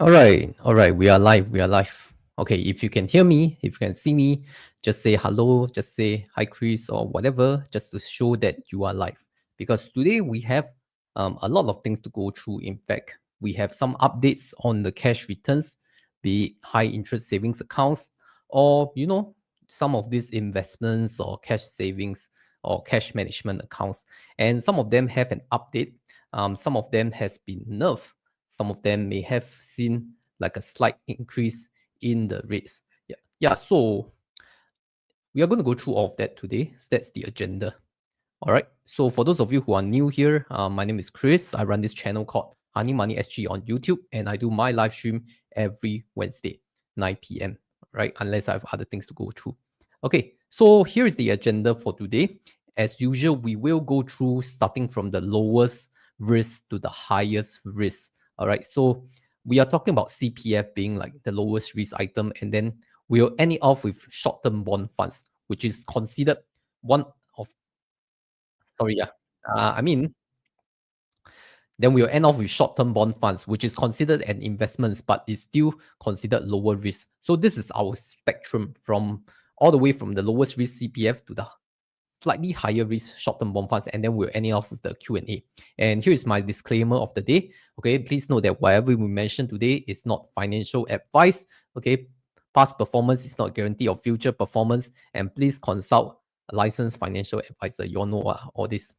All right, we are live, we are live. Okay, if you can hear me, if you can see me, just say hello, just say hi, Chris, or whatever, just to show that you are live. Because today we have a lot of things to go through. In fact, we have some updates on the cash returns, be it high interest savings accounts, or some of these investments or cash savings or cash management accounts. And some of them have an update. Some of them has been nerfed, some of them may have seen like a slight increase in the rates. Yeah. So we are going to go through all of that today. So that's the agenda. All right. So for those of you who are new here, my name is Chris. I run this channel called Honey Money SG on YouTube, and I do my live stream every Wednesday, 9 p.m. Right, unless I have other things to go through. Okay. So here is the agenda for today. As usual, we will go through starting from the lowest risk to the highest risk. All right. So we are talking about CPF being like the lowest risk item, and then we'll end it off with short-term bond funds, which is considered one of sorry, yeah. I mean, then we'll end off with short-term bond funds, which is considered an investment, but is still considered lower risk. So this is our spectrum from all the way from the lowest risk CPF to the slightly higher risk short-term bond funds, and then we'll end it off with the Q&A. And here is my disclaimer of the day. Okay, please note that whatever we mention today is not financial advice. Okay, past performance is not guarantee of future performance, and please consult a licensed financial advisor. You all know all this.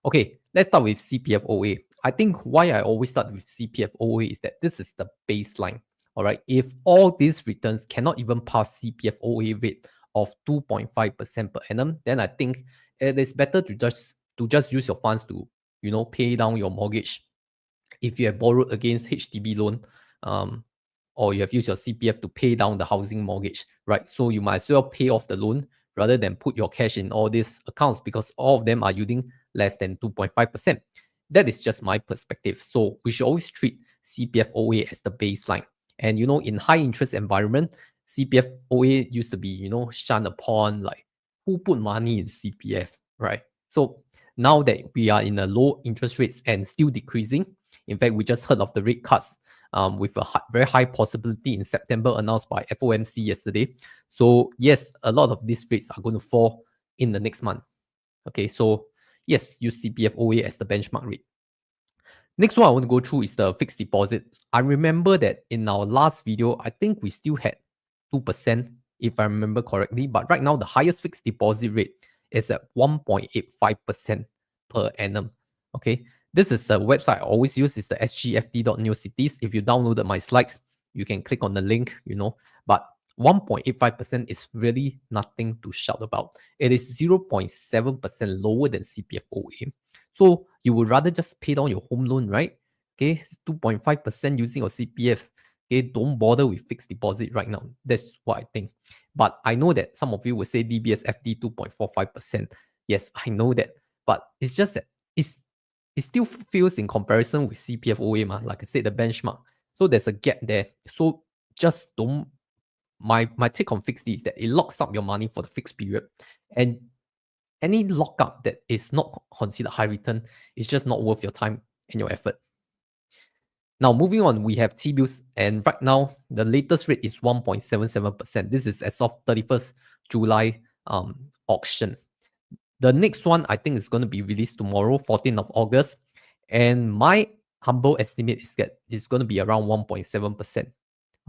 Okay, let's start with CPF OA. I think why I always start with CPF OA is that this is the baseline. All right, if all these returns cannot even pass CPF OA rate of 2.5% per annum, then I think it is better to just use your funds to pay down your mortgage. If you have borrowed against HDB loan, um, or you have used your CPF to pay down the housing mortgage, right? So you might as well pay off the loan rather than put your cash in all these accounts because all of them are yielding less than 2.5%. That is just my perspective. So we should always treat CPF OA as the baseline. And in high interest environment, CPF OA used to be, shunned upon, like who put money in CPF, right? So now that we are in a low interest rates and still decreasing, in fact, we just heard of the rate cuts with a very high possibility in September announced by FOMC yesterday. So yes, a lot of these rates are going to fall in the next month. Okay, so yes, use CPF OA as the benchmark rate. Next one I want to go through is the fixed deposit. I remember that in our last video, I think we still had 2%, if I remember correctly. But right now, the highest fixed deposit rate is at 1.85% per annum. Okay, this is the website I always use. It's the sgfd.newcities. If you downloaded my slides, you can click on the link, But 1.85% is really nothing to shout about. It is 0.7% lower than CPF OA. So you would rather just pay down your home loan, right? Okay, 2.5% using your CPF. Okay, don't bother with fixed deposit right now. That's what I think. But I know that some of you will say DBS FD 2.45%. Yes, I know that. But it's just that it still feels in comparison with CPF OA, like I said, the benchmark. So there's a gap there. So just don't. My take on fixed D is that it locks up your money for the fixed period. And any lockup that is not considered high return is just not worth your time and your effort. Now, moving on, we have T-bills, and right now, the latest rate is 1.77%. This is as of 31st July auction. The next one, I think, is going to be released tomorrow, 14th of August. And my humble estimate is that it's going to be around 1.7%.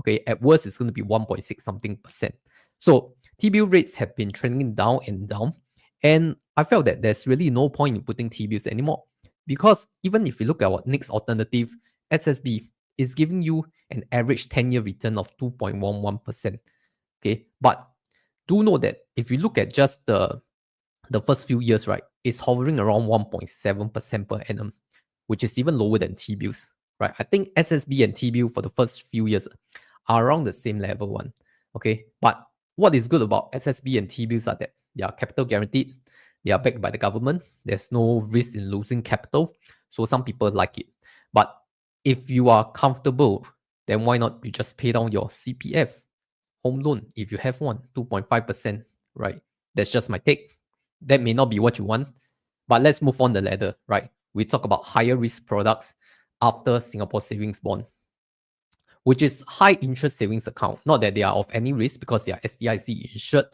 Okay, at worst, it's going to be 1.6 something percent. So T-bill rates have been trending down and down. And I felt that there's really no point in putting T-bills anymore. Because even if you look at our next alternative, SSB is giving you an average 10-year return of 2.11%. Okay, but do know that if you look at just the first few years, right, it's hovering around 1.7% per annum, which is even lower than T-bills, right? I think SSB and T-bill for the first few years are around the same level one, okay? But what is good about SSB and T-bills are that they are capital guaranteed, they are backed by the government, there's no risk in losing capital, so some people like it. But if you are comfortable, then why not you just pay down your CPF home loan if you have one, 2.5%, right? That's just my take. That may not be what you want, but let's move on the ladder, right? We talk about higher risk products after Singapore savings bond. which is high interest savings account. Not that they are of any risk because they are SDIC insured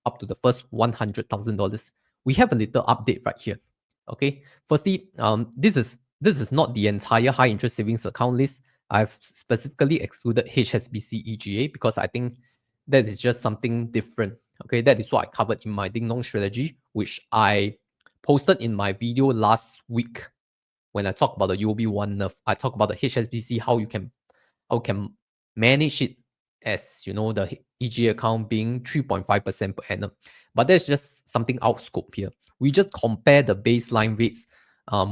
up to the first $100,000. We have a little update right here. Okay, firstly, this is not the entire high interest savings account list. I've specifically excluded HSBC EGA because I think that is just something different. Okay, that is what I covered in my Ding Dong strategy, which I posted in my video last week when I talk about the UOB One Nerf. I talk about the HSBC, how can manage it as the EG account being 3.5% per annum. But that's just something out of scope here. We just compare the baseline rates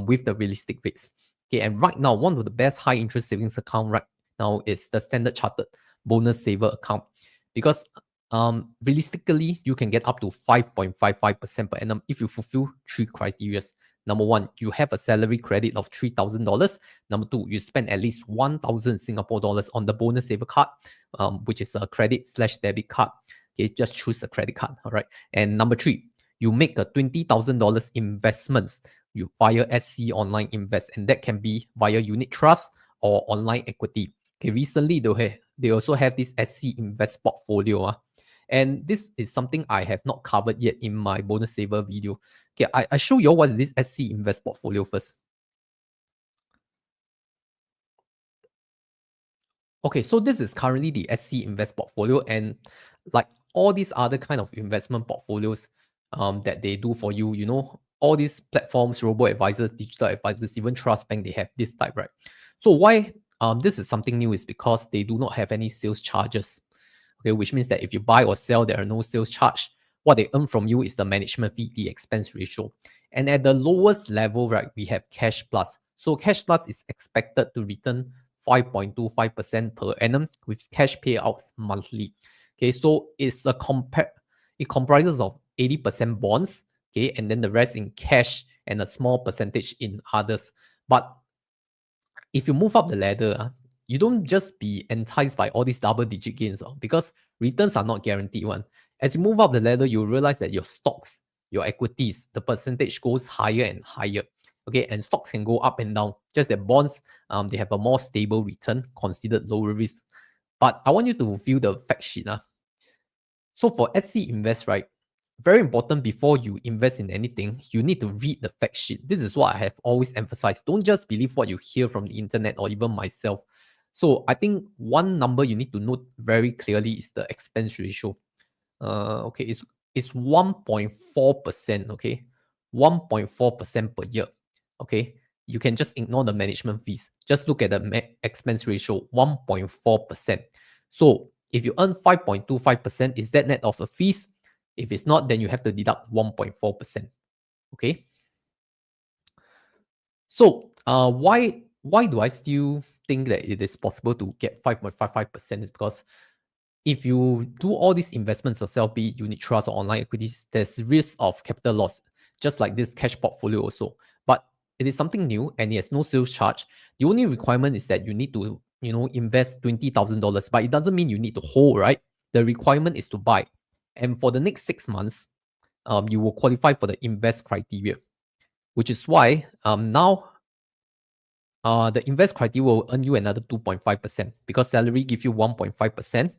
with the realistic rates. Okay, and right now, one of the best high interest savings account right now is the Standard Chartered Bonus Saver account because realistically, you can get up to 5.55% per annum if you fulfill three criteria. Number one, you have a salary credit of $3,000. Number two, you spend at least 1,000 Singapore dollars on the bonus saver card, which is a credit/debit card. Okay, just choose a credit card. All right. And number three, you make a $20,000 investments you via SC Online Invest, and that can be via unit trust or online equity. Okay, recently they also have this SC Invest portfolio. And this is something I have not covered yet in my bonus saver video. Okay, I show you all what is this SC Invest portfolio first. Okay, so this is currently the SC Invest portfolio, and like all these other kind of investment portfolios that they do for you, all these platforms, robo-advisors, digital advisors, even Trust Bank, they have this type, right? So why this is something new is because they do not have any sales charges. Okay, which means that if you buy or sell, there are no sales charge. What they earn from you is the management fee, the expense ratio. And at the lowest level, right, we have Cash Plus. So Cash Plus is expected to return 5.25% per annum with cash payouts monthly. Okay, so it comprises of 80% bonds, okay, and then the rest in cash and a small percentage in others. But if you move up the ladder, you don't just be enticed by all these double digit gains because returns are not guaranteed one. As you move up the ladder, you realize that your stocks, your equities, the percentage goes higher and higher. Okay, and stocks can go up and down. Just that bonds, they have a more stable return, considered lower risk. But I want you to view the fact sheet. So for SC Invest, right, very important before you invest in anything, you need to read the fact sheet. This is what I have always emphasized. Don't just believe what you hear from the internet or even myself. So I think one number you need to note very clearly is the expense ratio. Okay, it's 1.4%. Okay, 1.4% per year. Okay, you can just ignore the management fees. Just look at the expense ratio, 1.4%. So if you earn 5.25%, is that net of the fees? If it's not, then you have to deduct 1.4%. Okay. So why do I still think that it is possible to get 5.55%? Is because if you do all these investments yourself, be it unit trust or online equities, there's risk of capital loss, just like this cash portfolio also. But it is something new and it has no sales charge. The only requirement is that you need to, invest $20,000, but it doesn't mean you need to hold, right? The requirement is to buy. And for the next 6 months, you will qualify for the invest criteria, which is why now the invest criteria will earn you another 2.5% because salary give you 1.5%.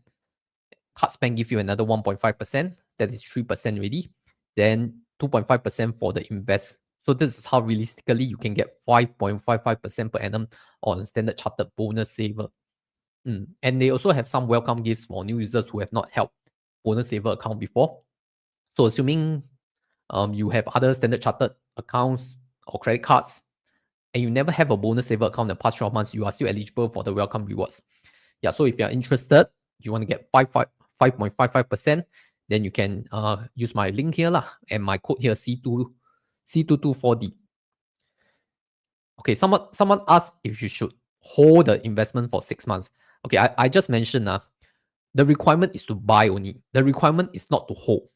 Card spend give you another 1.5%. That is 3% already. Then 2.5% for the invest. So this is how realistically you can get 5.55% per annum on Standard Chartered Bonus Saver. And they also have some welcome gifts for new users who have not held Bonus Saver account before. So assuming you have other Standard Chartered accounts or credit cards, and you never have a Bonus Saver account in the past 12 months, you are still eligible for the welcome rewards. Yeah, so if you're interested, you want to get 5.55%, then you can use my link here lah, and my code here C224D. Okay, someone asked if you should hold the investment for 6 months. Okay, I just mentioned the requirement is to buy only. The requirement is not to hold.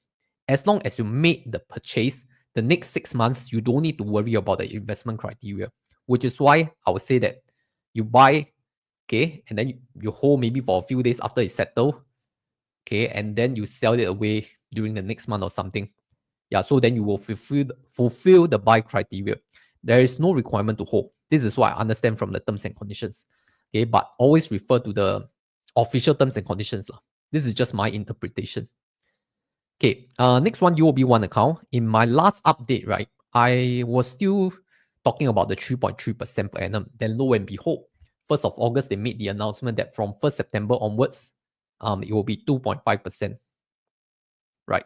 As long as you made the purchase, the next 6 months, you don't need to worry about the investment criteria, which is why I would say that you buy, okay, and then you hold maybe for a few days after it's settled, okay, and then you sell it away during the next month or something. Yeah, so then you will fulfill the buy criteria. There is no requirement to hold. This is what I understand from the terms and conditions. Okay, but always refer to the official terms and conditions lah. This is just my interpretation. Okay, next one, UOB One account. In my last update, right, I was still talking about the 3.3% per annum. Then lo and behold, 1st of August, they made the announcement that from 1st September onwards, it will be 2.5%, right?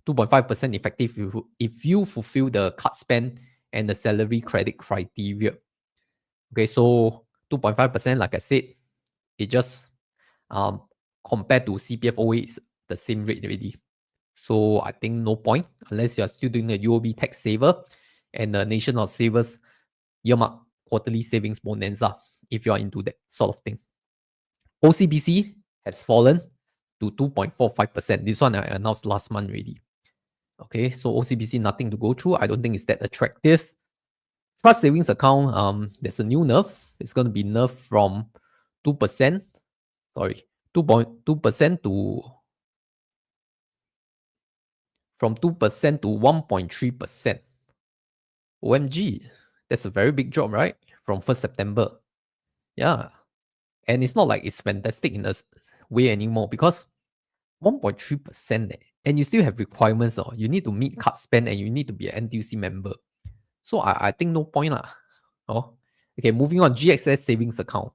2.5% effective if you fulfill the cut spend and the salary credit criteria. Okay, so 2.5%, like I said, it just um, compared to CPF OA is the same rate already. So I think no point unless you're still doing a UOB tax saver and the Nation of Savers earmark quarterly savings bonanza if you're into that sort of thing. OCBC has fallen to 2.45%. This one I announced last month already. Okay, so OCBC nothing to go through. I don't think it's that attractive. Trust savings account, there's a new nerf. It's going to be nerfed from 2%, sorry, 2.2% to from 2% to 1.3%. OMG, that's a very big drop, right? From 1st September. Yeah. And it's not like it's fantastic in a way anymore because 1.3%, and you still have requirements. You need to meet cut spend and you need to be an NTUC member. So I think no point lah. Oh. Okay, moving on. GXS savings account.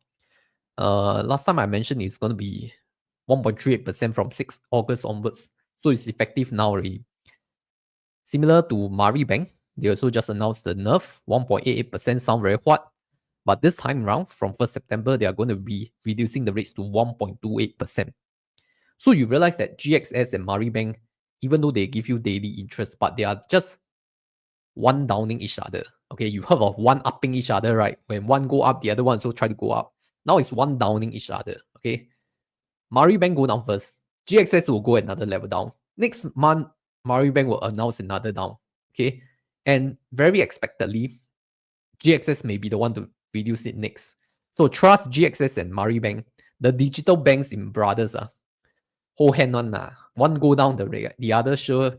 Last time I mentioned it's going to be 1.38% from 6 August onwards. So it's effective now already. Similar to Mari Bank, they also just announced the nerf. 1.88% sound very what? But this time around, from 1st September, they are going to be reducing the rates to 1.28%. So you realize that GXS and Mari Bank, even though they give you daily interest, but they are just one downing each other. Okay, you heard of one upping each other, right? When one go up, the other one also try to go up. Now it's one downing each other. Okay, Mari Bank go down first. GXS will go another level down. Next month, Mari Bank will announce another down. Okay, and very expectedly, GXS may be the one to reduce it next. So trust GXS and Mari Bank, the digital banks in brothers, hold hand on. One go down, the other sure.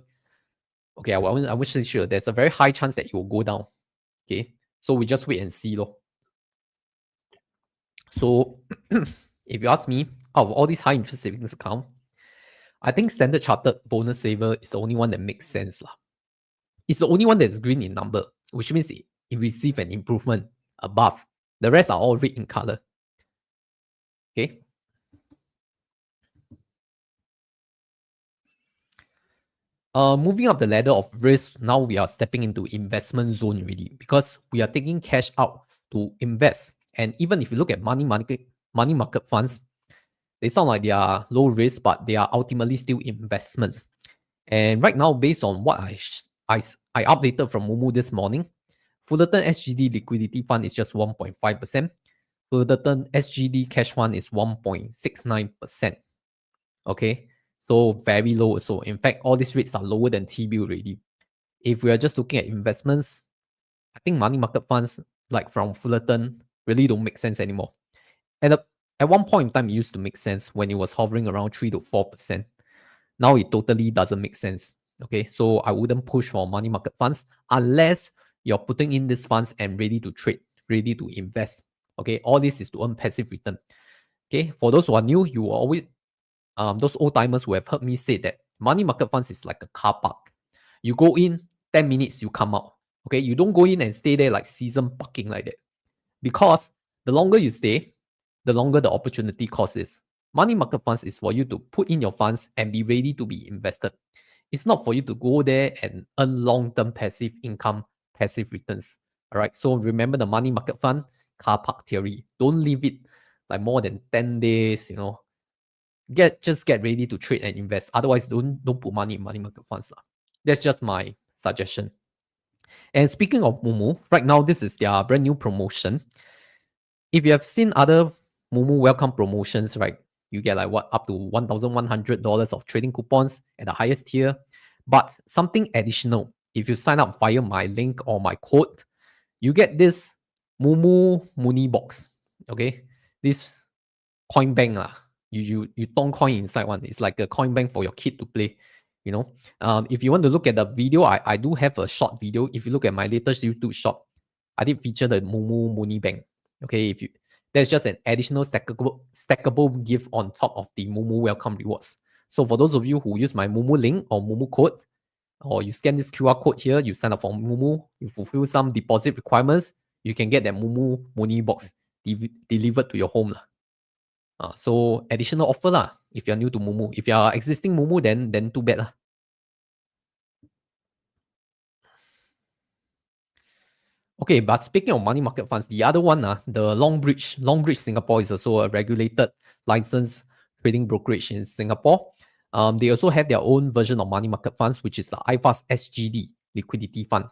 Okay, I won't say sure. There's a very high chance that it will go down. Okay, so we just wait and see. So if you ask me, out of all these high interest savings account, I think Standard Chartered Bonus Saver is the only one that makes sense. It's the only one that's green in number, which means it received an improvement above. The rest are all red in color. Okay. Moving up the ladder of risk, now we are stepping into investment zone already because we are taking cash out to invest. And even if you look at money market funds, they sound like they are low risk, but they are ultimately still investments. And right now, based on what I updated from Mumu this morning, Fullerton SGD liquidity fund is just 1.5%. Fullerton SGD cash fund is 1.69%. Okay, so very low. So in fact, all these rates are lower than T-bill already. If we are just looking at investments, I think money market funds like from Fullerton really don't make sense anymore. At one point in time, it used to make sense when it was hovering around 3 to 4%. Now it totally doesn't make sense. Okay, so I wouldn't push for money market funds unless you're putting in these funds and ready to trade, ready to invest. Okay, all this is to earn passive return. Okay, for those who are new, you will always those old timers who have heard me say that money market funds is like a car park. You go in 10 minutes, you come out. Okay, you don't go in and stay there like season parking like that. Because the longer you stay, the longer the opportunity cost is. Money market funds is for you to put in your funds and be ready to be invested. It's not for you to go there and earn long-term passive income, passive returns. All right. So remember the money market fund car park theory. Don't leave it like more than 10 days, just get ready to trade and invest. Otherwise, don't put money in money market funds. That's just my suggestion. And speaking of Mumu, right now this is their brand new promotion. If you have seen other Mumu welcome promotions, right, you get like up to $1,100 of trading coupons at the highest tier. But something additional, if you sign up via my link or my code, you get this Mumu Muni box. Okay, this coin bank you don't coin inside one. It's like a coin bank for your kid to play. If you want to look at the video, I do have a short video. If you look at my latest YouTube short, I did feature the Mumu Muni Bank. Okay, There's just an additional stackable gift on top of the Moomoo welcome rewards. So for those of you who use my Moomoo link or Moomoo code, or you scan this QR code here, you sign up for Moomoo, you fulfill some deposit requirements, you can get that Moomoo Money box delivered to your home. So additional offer lah, if you're new to Moomoo. If you're existing Moomoo, then too bad lah. Okay, but speaking of money market funds, the other one, the Longbridge Singapore is also a regulated licensed trading brokerage in Singapore. They also have their own version of money market funds, which is the iFast SGD liquidity fund.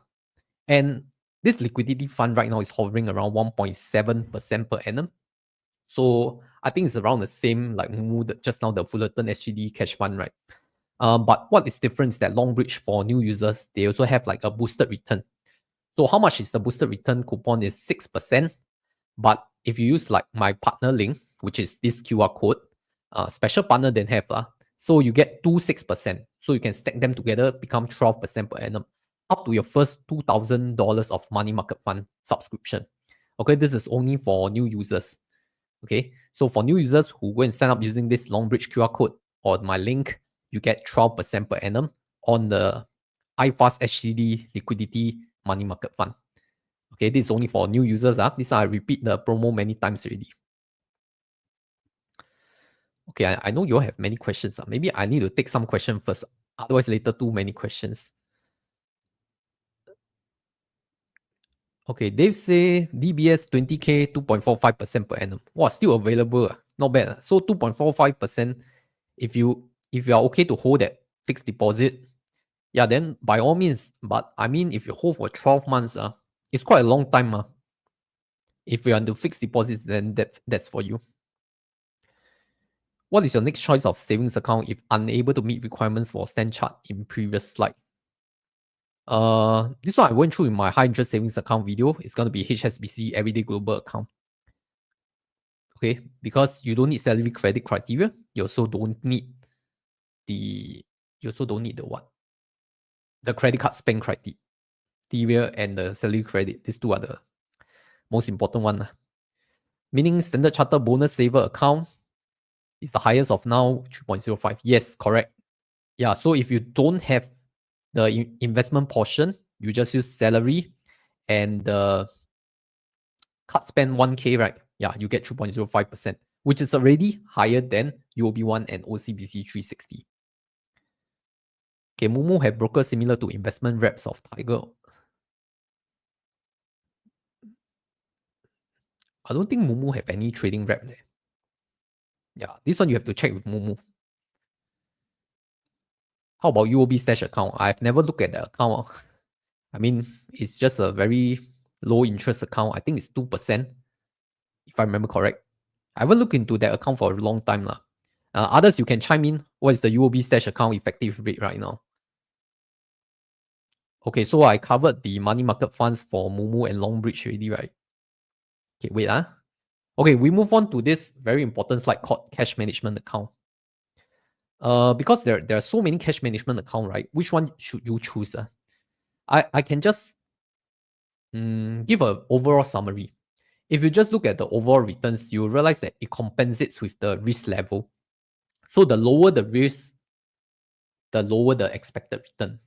And this liquidity fund right now is hovering around 1.7% per annum. So I think it's around the same like just now the Fullerton SGD cash fund, right? But what is different is that Longbridge for new users, they also have like a boosted return. So how much is the boosted return coupon is 6%. But if you use like my partner link, which is this QR code, special partner then have so you get 6%. So you can stack them together, become 12% per annum, up to your first $2,000 of money market fund subscription. Okay, this is only for new users. Okay, so for new users who go and sign up using this Longbridge QR code or my link, you get 12% per annum on the iFast HCD liquidity money market fund. Okay, this is only for new users. This I repeat the promo many times already. Okay, I know you all have many questions. Maybe I need to take some questions first. Otherwise, later too many questions. Okay, Dave say DBS 20K 2.45% per annum. Wow, still available. Not bad. So 2.45%. If you are okay to hold that fixed deposit, yeah, then by all means. But I mean, if you hold for 12 months, it's quite a long time. If you are into fixed deposits, then that's for you. What is your next choice of savings account if unable to meet requirements for Stand Chart in previous slide? This one I went through in my high interest savings account video. It's going to be HSBC Everyday Global account. Okay, because you don't need salary credit criteria. You also don't need the what? The credit card spend criteria and the salary credit. These two are the most important one. Meaning Standard Chartered bonus saver account is the highest of now 3.05. Yes, correct. Yeah, so if you don't have the investment portion, you just use salary and the card spend 1K, right? Yeah, you get 2.05%, which is already higher than UOB1 and OCBC 360. Okay, Moomoo have brokers similar to investment reps of Tiger. I don't think Moomoo have any trading rep there. Yeah, this one you have to check with Moomoo. How about UOB Stash account? I've never looked at the account. I mean, it's just a very low interest account. I think it's 2%, if I remember correct. I haven't looked into that account for a long time. Others, you can chime in. What is the UOB Stash account effective rate right now? Okay, so I covered the money market funds for Moomoo and Longbridge already, right? Okay, wait. Okay, we move on to this very important slide called cash management account. Because there are so many cash management account, right? Which one should you choose? I can just give an overall summary. If you just look at the overall returns, you realize that it compensates with the risk level. So the lower the risk, the lower the expected return.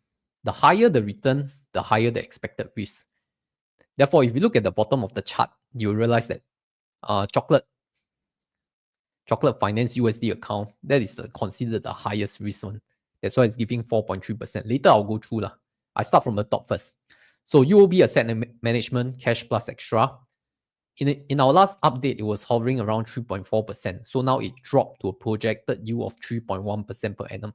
The higher the return, the higher the expected risk. Therefore, if you look at the bottom of the chart, you realize that chocolate finance USD account, that is considered the highest risk one. That's why it's giving 4.3%. Later, I'll go through. I start from the top first. So UOB Asset Management, Cash Plus Extra. In our last update, it was hovering around 3.4%. So now it dropped to a projected yield of 3.1% per annum.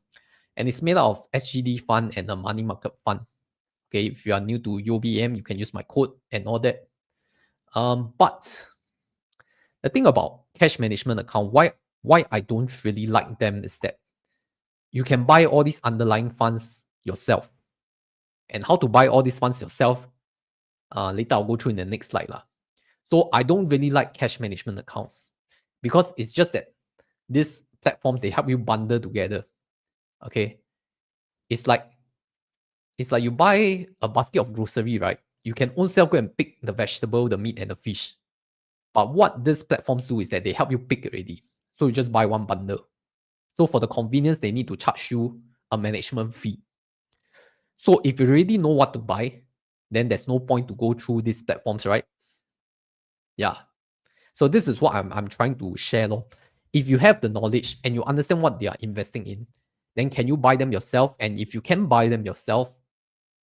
And it's made out of SGD fund and a money market fund. Okay, if you are new to UOBM, you can use my code and all that. But the thing about cash management account, why I don't really like them is that you can buy all these underlying funds yourself. And how to buy all these funds yourself, later I'll go through in the next slide. So I don't really like cash management accounts because it's just that these platforms, they help you bundle together. Okay. It's like you buy a basket of grocery, right? You can own self go and pick the vegetable, the meat, and the fish. But what these platforms do is that they help you pick already. So you just buy one bundle. So for the convenience, they need to charge you a management fee. So if you already know what to buy, then there's no point to go through these platforms, right? Yeah. So this is what I'm trying to share. If you have the knowledge and you understand what they are investing in, then can you buy them yourself? And if you can buy them yourself,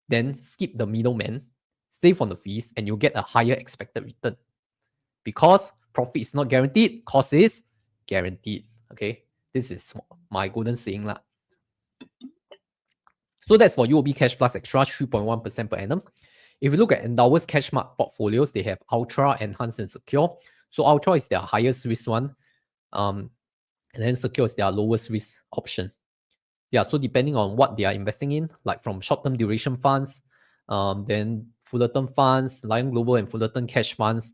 then skip the middleman, save on the fees, and you'll get a higher expected return. Because profit is not guaranteed, cost is guaranteed. Okay, this is my golden saying lah. So that's for UOB Cash Plus Extra 3.1% per annum. If you look at Endower's Cashmark portfolios, they have Ultra, Enhanced, and Secure. So Ultra is their highest risk one, and then Secure is their lowest risk option. Yeah, so depending on what they are investing in, like from short-term duration funds, then Fullerton funds, Lion Global and Fullerton Cash funds,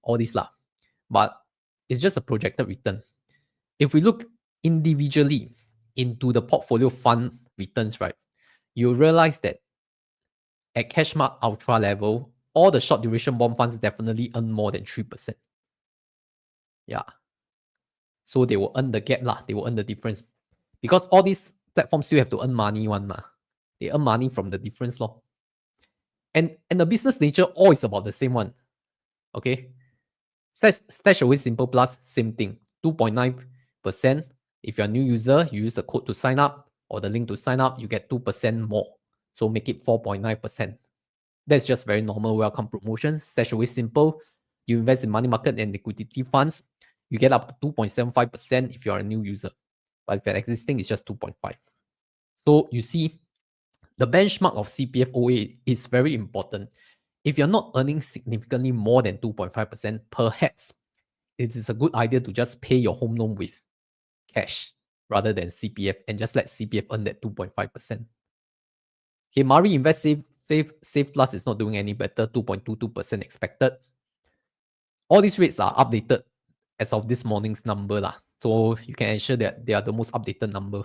all these lah. But it's just a projected return. If we look individually into the portfolio fund returns, right, you realize that at Cashmark Ultra level, all the short duration bond funds definitely earn more than 3%. Yeah. So they will earn the gap lah. They will earn the difference. Because all these platforms still have to earn money one ma. They earn money from the difference law. And the business nature all is about the same one. Okay. Stashaway Simple Plus, same thing. 2.9%. If you're a new user, you use the code to sign up or the link to sign up, you get 2% more. So make it 4.9%. That's just very normal welcome promotion. Stashaway Simple, you invest in money market and liquidity funds, you get up to 2.75% if you're a new user. But if you're existing, it's just 2.5. So you see, the benchmark of CPF OA is very important. If you're not earning significantly more than 2.5%, perhaps it is a good idea to just pay your home loan with cash rather than CPF and just let CPF earn that 2.5%. Okay, Mari Invest Save Plus is not doing any better, 2.22% expected. All these rates are updated as of this morning's number lah. So you can ensure that they are the most updated number.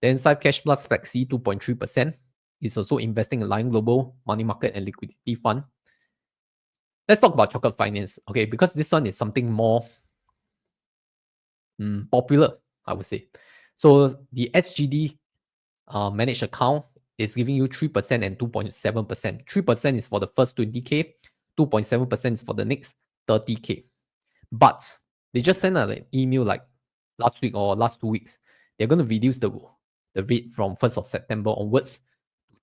Then Side Cash Plus Flexi 2.3% is also investing in Lion Global, money market, and liquidity fund. Let's talk about Chocolate Finance, okay? Because this one is something more popular, I would say. So the SGD managed account is giving you 3% and 2.7%. 3% is for the first 20K, 2.7% is for the next 30K. But they just sent an email like last week or last 2 weeks. They're going to reduce the rate from 1st of September onwards,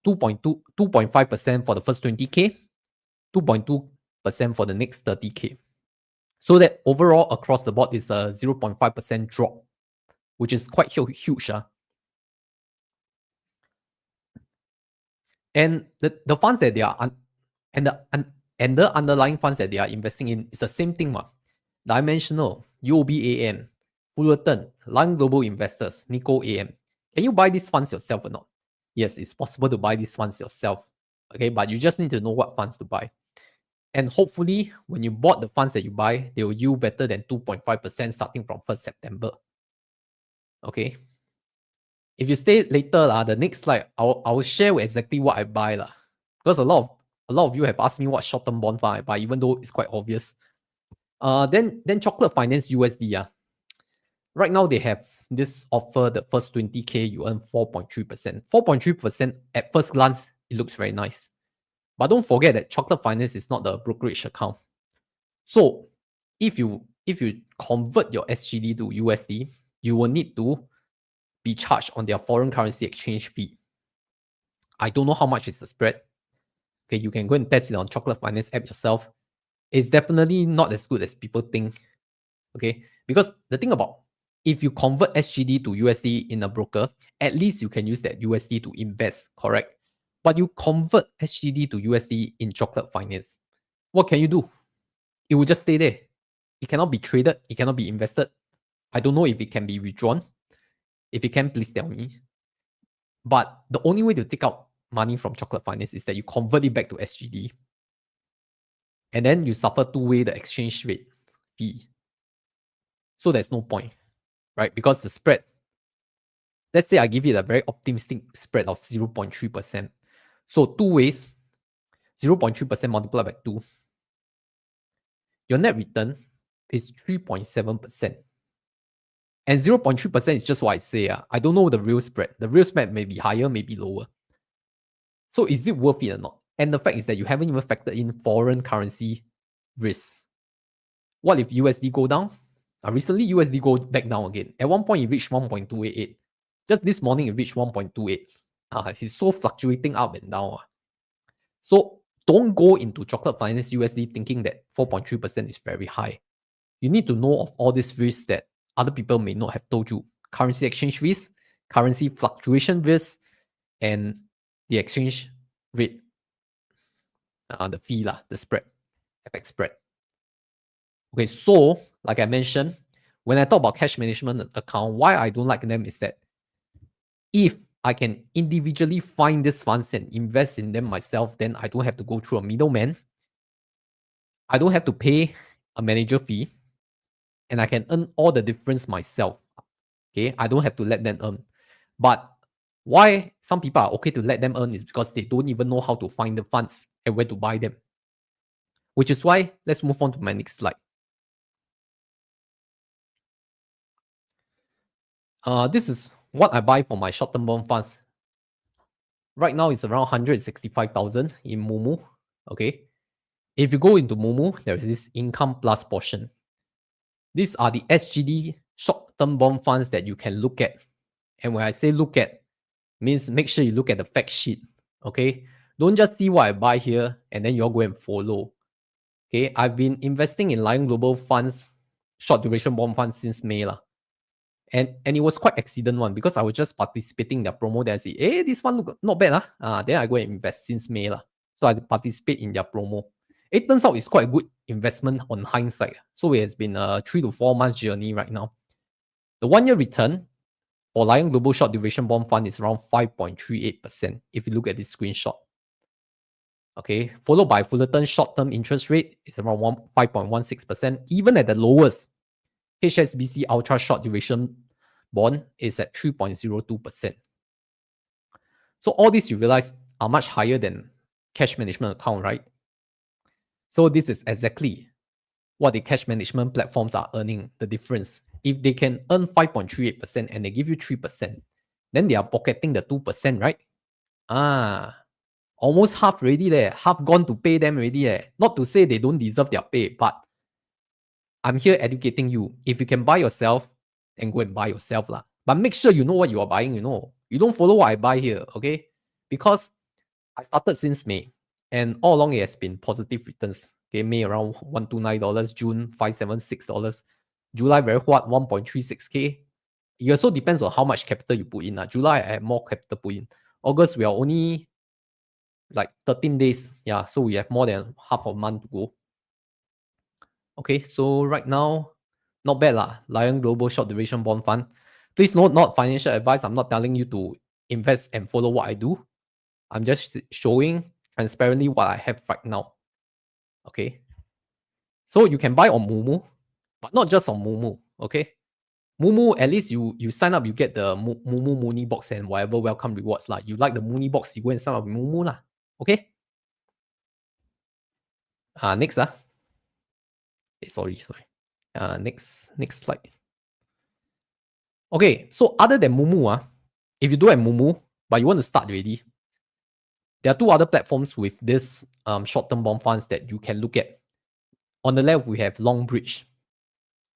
2.5% for the first 20K, 2.2% for the next 30K. So that overall across the board is a 0.5% drop, which is quite huge. And the funds that they are and the underlying funds that they are investing in is the same thing. Dimensional, UOB AM, Fullerton, Lion Global Investors, Nikko AM. Can you buy these funds yourself or not? Yes, it's possible to buy these funds yourself. Okay, but you just need to know what funds to buy. And hopefully, when you bought the funds that you buy, they will yield better than 2.5% starting from 1st September. Okay. If you stay later, the next slide, I will share exactly what I buy. Because a lot of you have asked me what short-term bond fund I buy, even though it's quite obvious. Then Chocolate Finance USD. Right now, they have this offer, the first 20K, you earn 4.3%. 4.3% at first glance, it looks very nice. But don't forget that Chocolate Finance is not the brokerage account. So if you convert your SGD to USD, you will need to be charged on their foreign currency exchange fee. I don't know how much is the spread. Okay, you can go and test it on Chocolate Finance app yourself. It's definitely not as good as people think. Okay, because the thing about if you convert SGD to USD in a broker, at least you can use that USD to invest, correct? But you convert SGD to USD in Chocolate Finance, what can you do? It will just stay there. It cannot be traded. It cannot be invested. I don't know if it can be withdrawn. If you can, please tell me. But the only way to take out money from Chocolate Finance is that you convert it back to SGD. And then you suffer two-way the exchange rate fee. So there's no point, right? Because the spread, let's say I give it a very optimistic spread of 0.3%. So 2 ways, 0.3% multiplied by 2. Your net return is 3.7%. And 0.3% is just what I say. I don't know the real spread. The real spread may be higher, maybe lower. So is it worth it or not? And the fact is that you haven't even factored in foreign currency risk. What if USD go down? Recently, USD go back down again. At one point, it reached 1.288. Just this morning, it reached 1.28. It's so fluctuating up and down. So don't go into chocolate finance USD thinking that 4.3% is very high. You need to know of all these risks that other people may not have told you. Currency exchange risk, currency fluctuation risk, and the exchange rate, the fee, the spread, FX spread. Okay, so like I mentioned, when I talk about cash management account, why I don't like them is that if I can individually find these funds and invest in them myself, then I don't have to go through a middleman. I don't have to pay a manager fee, and I can earn all the difference myself. Okay, I don't have to let them earn. But why some people are okay to let them earn is because they don't even know how to find the funds and where to buy them. Which is why, let's move on to my next slide. This is what I buy for my short-term bond funds. Right now, it's around 165,000 in Mumu. Okay. If you go into Mumu, there is this income plus portion. These are the SGD short-term bond funds that you can look at. And when I say look at, means make sure you look at the fact sheet. Okay. Don't just see what I buy here and then you'll go and follow. Okay. I've been investing in Lion Global funds, short duration bond funds since May. And it was quite accident one because I was just participating in the promo. Then I see, hey, this one look not bad. Then I go and invest since May. So I participate in their promo. It turns out it's quite a good investment on hindsight. So it has been a 3 to 4 months journey right now. The 1 year return for Lion Global Short Duration Bond Fund is around 5.38% if you look at this screenshot. Okay, followed by Fullerton short-term interest rate is around 5.16%. Even at the lowest, HSBC Ultra Short Duration Bond is at 3.02%. So all this you realize are much higher than cash management account, right? So this is exactly what the cash management platforms are earning, the difference. If they can earn 5.38% and they give you 3%, then they are pocketing the 2%, right? Almost half already there. Half gone to pay them already. Not to say they don't deserve their pay, but I'm here educating you. If you can buy yourself, then go and buy yourself. But make sure you know what you are buying, You don't follow what I buy here, okay? Because I started since May, and all along it has been positive returns. Okay, May around $129, June $576, July very hot, 1.36K. It also depends on how much capital you put in. July I have more capital put in. August we are only like 13 days. Yeah, so we have more than half a month to go. Okay, so right now, not bad Lion Global Short Duration Bond Fund. Please note, not financial advice. I'm not telling you to invest and follow what I do. I'm just showing transparently what I have right now. Okay. So you can buy on Mumu, but not just on Mumu. Okay. Mumu, at least you sign up, you get the Mumu Mooney box and whatever welcome rewards. You like the Mooney box, you go and sign up with Mumu. Okay. Next. Sorry. Next slide. Okay, so other than Mumu, if you do have Mumu, but you want to start already, there are two other platforms with this short-term bond funds that you can look at. On the left, we have Longbridge.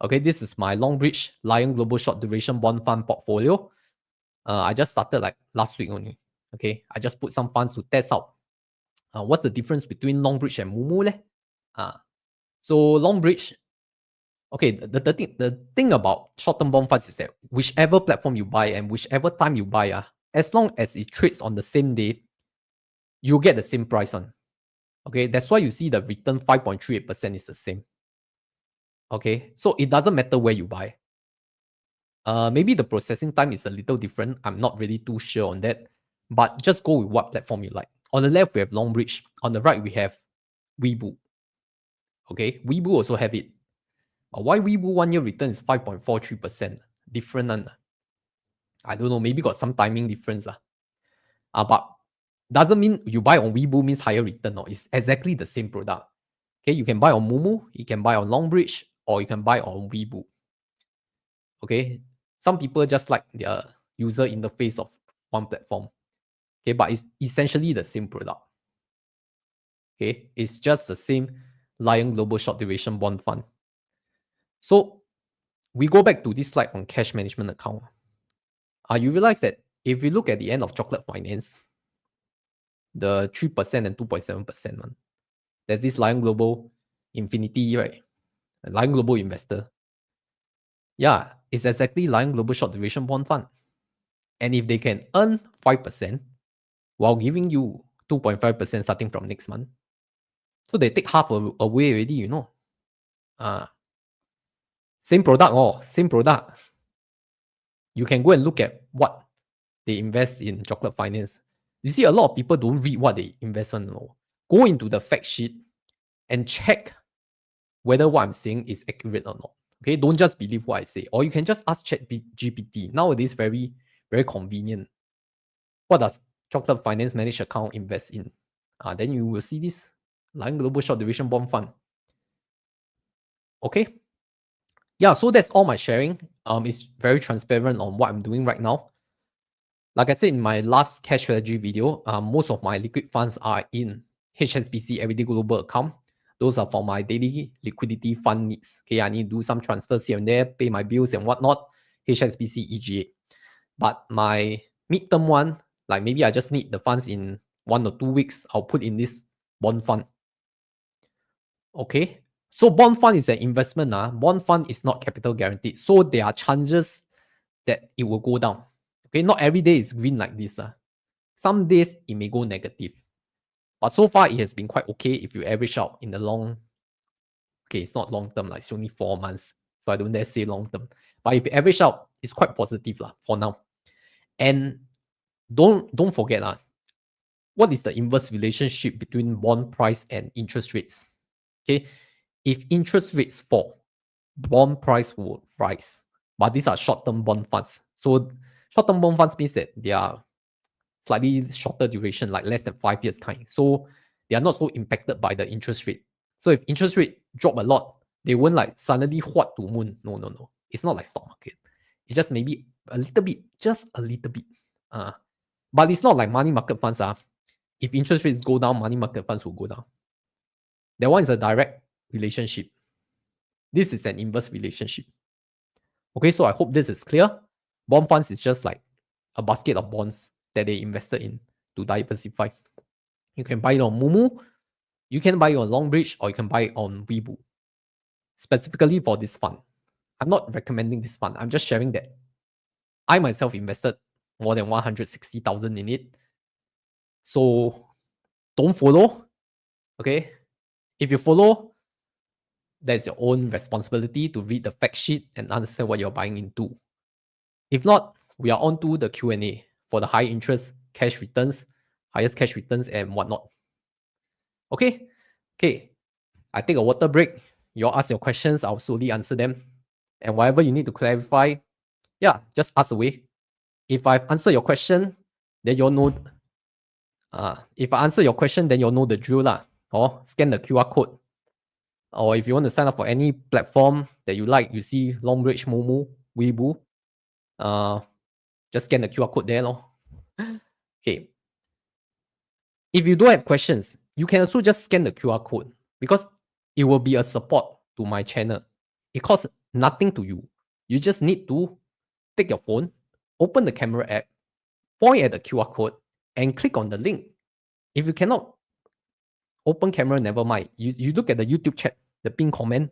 Okay, this is my Longbridge Lion Global Short Duration Bond Fund portfolio. I just started like last week only. Okay, I just put some funds to test out. What's the difference between Longbridge and Mumu? So Longbridge, okay, the thing about short-term bond funds is that whichever platform you buy and whichever time you buy, as long as it trades on the same day, you'll get the same price on. Okay, that's why you see the return 5.38% is the same. Okay, so it doesn't matter where you buy. Maybe the processing time is a little different. I'm not really too sure on that, but just go with what platform you like. On the left, we have Longbridge. On the right, we have Webull. Okay, Webull also have it. Why Webull 1 year return is 5.43%? Different. I don't know, maybe got some timing difference. But doesn't mean you buy on Webull means higher return. No, it's exactly the same product. Okay, you can buy on Mumu, you can buy on Longbridge, or you can buy on Weibo. Okay, some people just like the user interface of one platform. Okay, but it's essentially the same product. Okay, it's just the same Lion Global Short Duration Bond Fund. So we go back to this slide on cash management account. You realize that if we look at the end of Chocolate Finance, the 3% and 2.7% one, there's this Lion Global Infinity, right? Lion Global Investor. Yeah, it's exactly Lion Global Short Duration Bond Fund. And if they can earn 5% while giving you 2.5% starting from next month, so they take half away already, you know. Same product, same product. You can go and look at what they invest in Chocolate Finance. You see, a lot of people don't read what they invest on. No. Go into the fact sheet and check whether what I'm saying is accurate or not. Okay, don't just believe what I say. Or you can just ask ChatGPT. Nowadays, very, very convenient. What does Chocolate Finance Managed Account invest in? Then you will see this Lion Global Short Duration Bond Fund. Okay. Yeah, so that's all my sharing. It's very transparent on what I'm doing right now. Like I said in my last cash strategy video, most of my liquid funds are in HSBC Everyday Global account. Those are for my daily liquidity fund needs. Okay, I need to do some transfers here and there, pay my bills and whatnot. HSBC EGA. But my midterm one, like maybe I just need the funds in 1 or 2 weeks, I'll put in this bond fund. Okay, so bond fund is an investment. Bond fund is not capital guaranteed. So there are chances that it will go down. Okay, not every day is green like this. Some days it may go negative. But so far it has been quite okay if you average out in the long. Okay, it's not long term, like it's only 4 months. So I don't dare say long term. But if you average out, it's quite positive for now. And don't forget what is the inverse relationship between bond price and interest rates? Okay, if interest rates fall, bond price will rise. But these are short-term bond funds. So short-term bond funds means that they are slightly shorter duration, like less than 5 years kind. So they are not so impacted by the interest rate. So if interest rate drop a lot, they won't like suddenly what to moon. No. It's not like stock market. It's just maybe a little bit, just a little bit. But it's not like money market funds. If interest rates go down, money market funds will go down. That one is a direct relationship. This is an inverse relationship. Okay, so I hope this is clear. Bond funds is just like a basket of bonds that they invested in to diversify. You can buy it on Mumu, you can buy it on Longbridge, or you can buy it on Weibo. Specifically for this fund. I'm not recommending this fund. I'm just sharing that I myself invested more than 160,000 in it. So don't follow. Okay. If you follow, that's your own responsibility to read the fact sheet and understand what you're buying into. If not, we are on to the Q&A for the high interest cash returns, highest cash returns and whatnot. Okay. I take a water break. You all ask your questions, I'll slowly answer them. And whatever you need to clarify, yeah, just ask away. If I've answered your question, then you'll know. If I answer your question, then you'll know the drill lah. Or scan the QR code. Or if you want to sign up for any platform that you like, you see Longbridge, Momo, Weibo, just scan the QR code there. Okay. If you don't have questions, you can also just scan the QR code because it will be a support to my channel. It costs nothing to you. You just need to take your phone, open the camera app, point at the QR code, and click on the link. If you cannot open camera, never mind. You look at the YouTube chat, the pinned comment,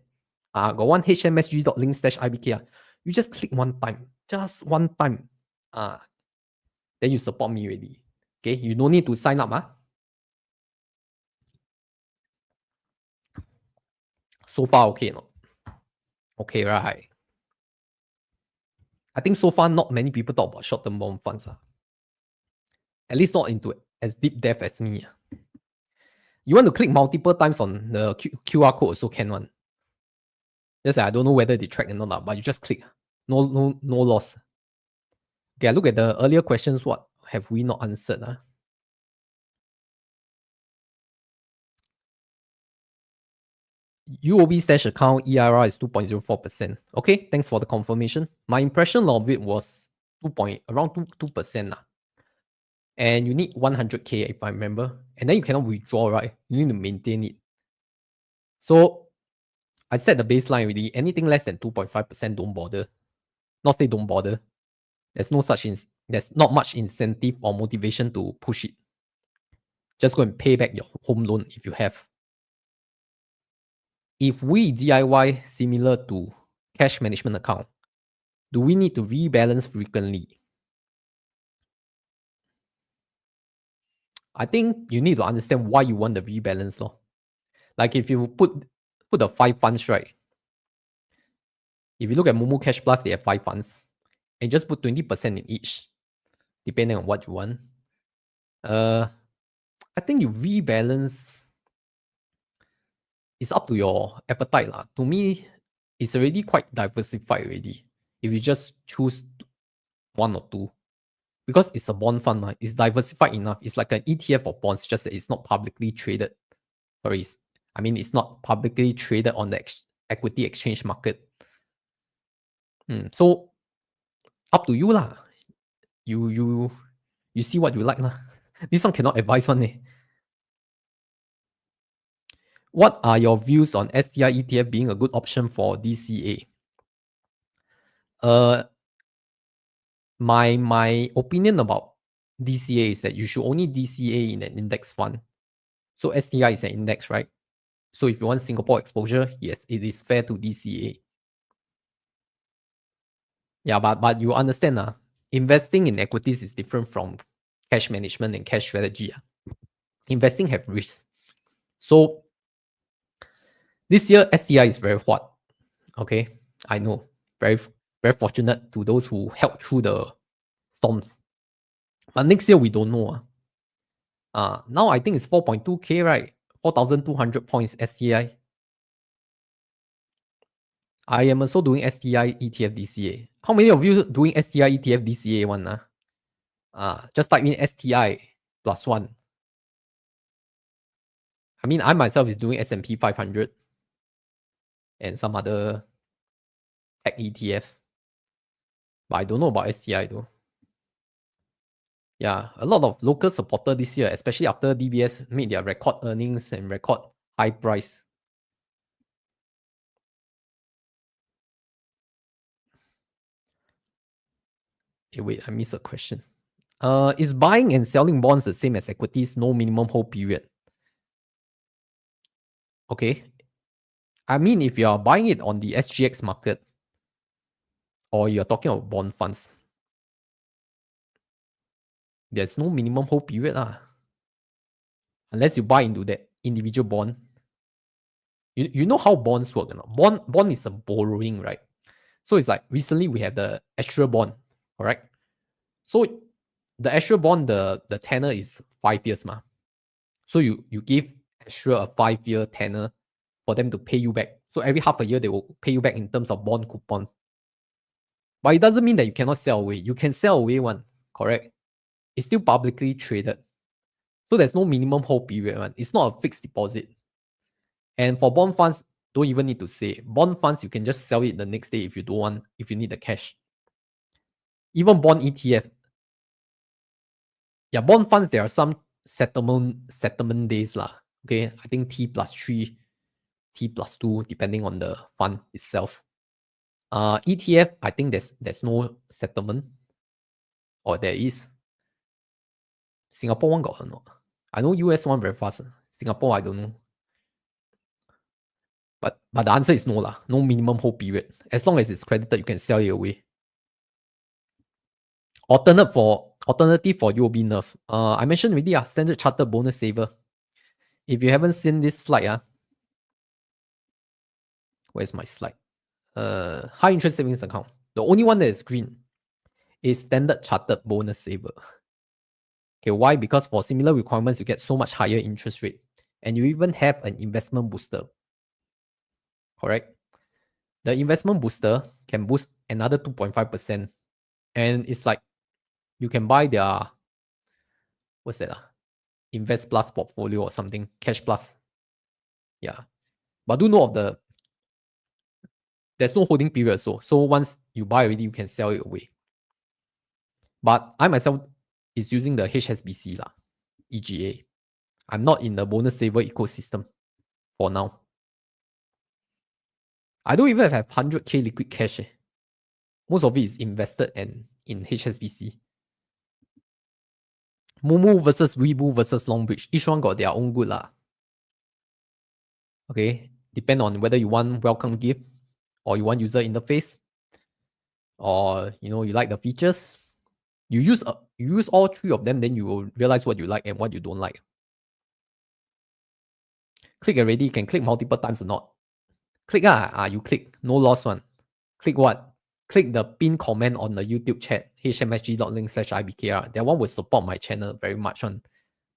got one hmsg.link/ibk. You just click one time, just one time. Then you support me already. Okay, you no need to sign up. So far, okay, no? Okay, right. I think so far not many people talk about short-term bond funds. At least not into as deep depth as me. You want to click multiple times on the QR code also can one. Just I don't know whether they track or not, but you just click. No loss. Okay, I look at the earlier questions. What have we not answered? UOB stash account EIR is 2.04%. Okay, thanks for the confirmation. My impression of it was around 2%. And you need 100K if I remember. And then you cannot withdraw, right? You need to maintain it. So I set the baseline already. Anything less than 2.5%, don't bother. Not say don't bother. There's not much incentive or motivation to push it. Just go and pay back your home loan if you have. If we DIY similar to cash management account, do we need to rebalance frequently? I think you need to understand why you want the rebalance. Like if you put the 5 funds, right? If you look at Momo Cash Plus, they have 5 funds. And just put 20% in each, depending on what you want. I think you rebalance. It's up to your appetite. To me, it's already quite diversified already. If you just choose one or two. Because it's a bond fund, it's diversified enough. It's like an ETF of bonds, just that it's not publicly traded. It's not publicly traded on the equity exchange market. So up to you lah. You see what you like lah. This one cannot advise on eh. What are your views on STI ETF being a good option for DCA? My opinion about DCA is that you should only DCA in an index fund. So STI is an index, right? So if you want Singapore exposure, yes, it is fair to DCA. Yeah, but you understand investing in equities is different from cash management and cash strategy. Investing have risks. So this year STI is very hot. Okay, I know. Very very fortunate to those who held through the storms. But next year we don't know. Now I think it's 4.2K, right? 4,200 points STI. I am also doing STI ETF DCA. How many of you doing STI ETF DCA one? Just type in STI +1. I myself is doing S&P 500 and some other tech ETF. But I don't know about STI though. Yeah, a lot of local supporter this year, especially after DBS made their record earnings and record high price. Hey, wait, I missed a question. Is buying and selling bonds the same as equities? No minimum hold period. Okay. If you are buying it on the SGX market, or you're talking about bond funds, there's no minimum hold period. Unless you buy into that individual bond. You know how bonds work or not? Bond is a borrowing, right? So it's like recently we have the Astral bond, correct? So the Astral bond, the tenor is 5 years. So you give Astral a 5-year tenor for them to pay you back. So every half a year they will pay you back in terms of bond coupons. But it doesn't mean that you cannot sell away. You can sell away one, correct? It's still publicly traded. So there's no minimum hold period one. It's not a fixed deposit. And for bond funds, don't even need to say. Bond funds, you can just sell it the next day if you don't want, if you need the cash. Even bond ETF. Yeah, bond funds, there are some settlement days lah. Okay, I think T+3, T+2, depending on the fund itself. ETF, I think there's no settlement, or there is. Singapore one got or not? I know US one very fast. Singapore, I don't know. But the answer is no lah. No minimum hold period. As long as it's credited, you can sell it away. Alternative for UOB Nerf. I mentioned already, Standard Chartered Bonus Saver. If you haven't seen this slide, where's my slide? High interest savings account. The only one that is green is Standard Chartered Bonus Saver. Okay, why? Because for similar requirements, you get so much higher interest rate. And you even have an investment booster. Correct? The investment booster can boost another 2.5%. And it's like you can buy their, what's that? Invest Plus portfolio or something, Cash Plus. Yeah. But do know of there's no holding period. So once you buy already, you can sell it away. But I myself is using the HSBC lah, EGA. I'm not in the bonus saver ecosystem for now. I don't even have 100k liquid cash. Most of it is invested and in HSBC. Momo versus Weibo versus Longbridge. Each one got their own good lah. Okay, depend on whether you want welcome gift or you want user interface, or you like the features. You use all three of them, then you will realize what you like and what you don't like. Click already, you can click multiple times or not. Click you click, no loss one. Click what? Click the pin comment on the YouTube chat, hmsg.link/ibkr. That one will support my channel very much on.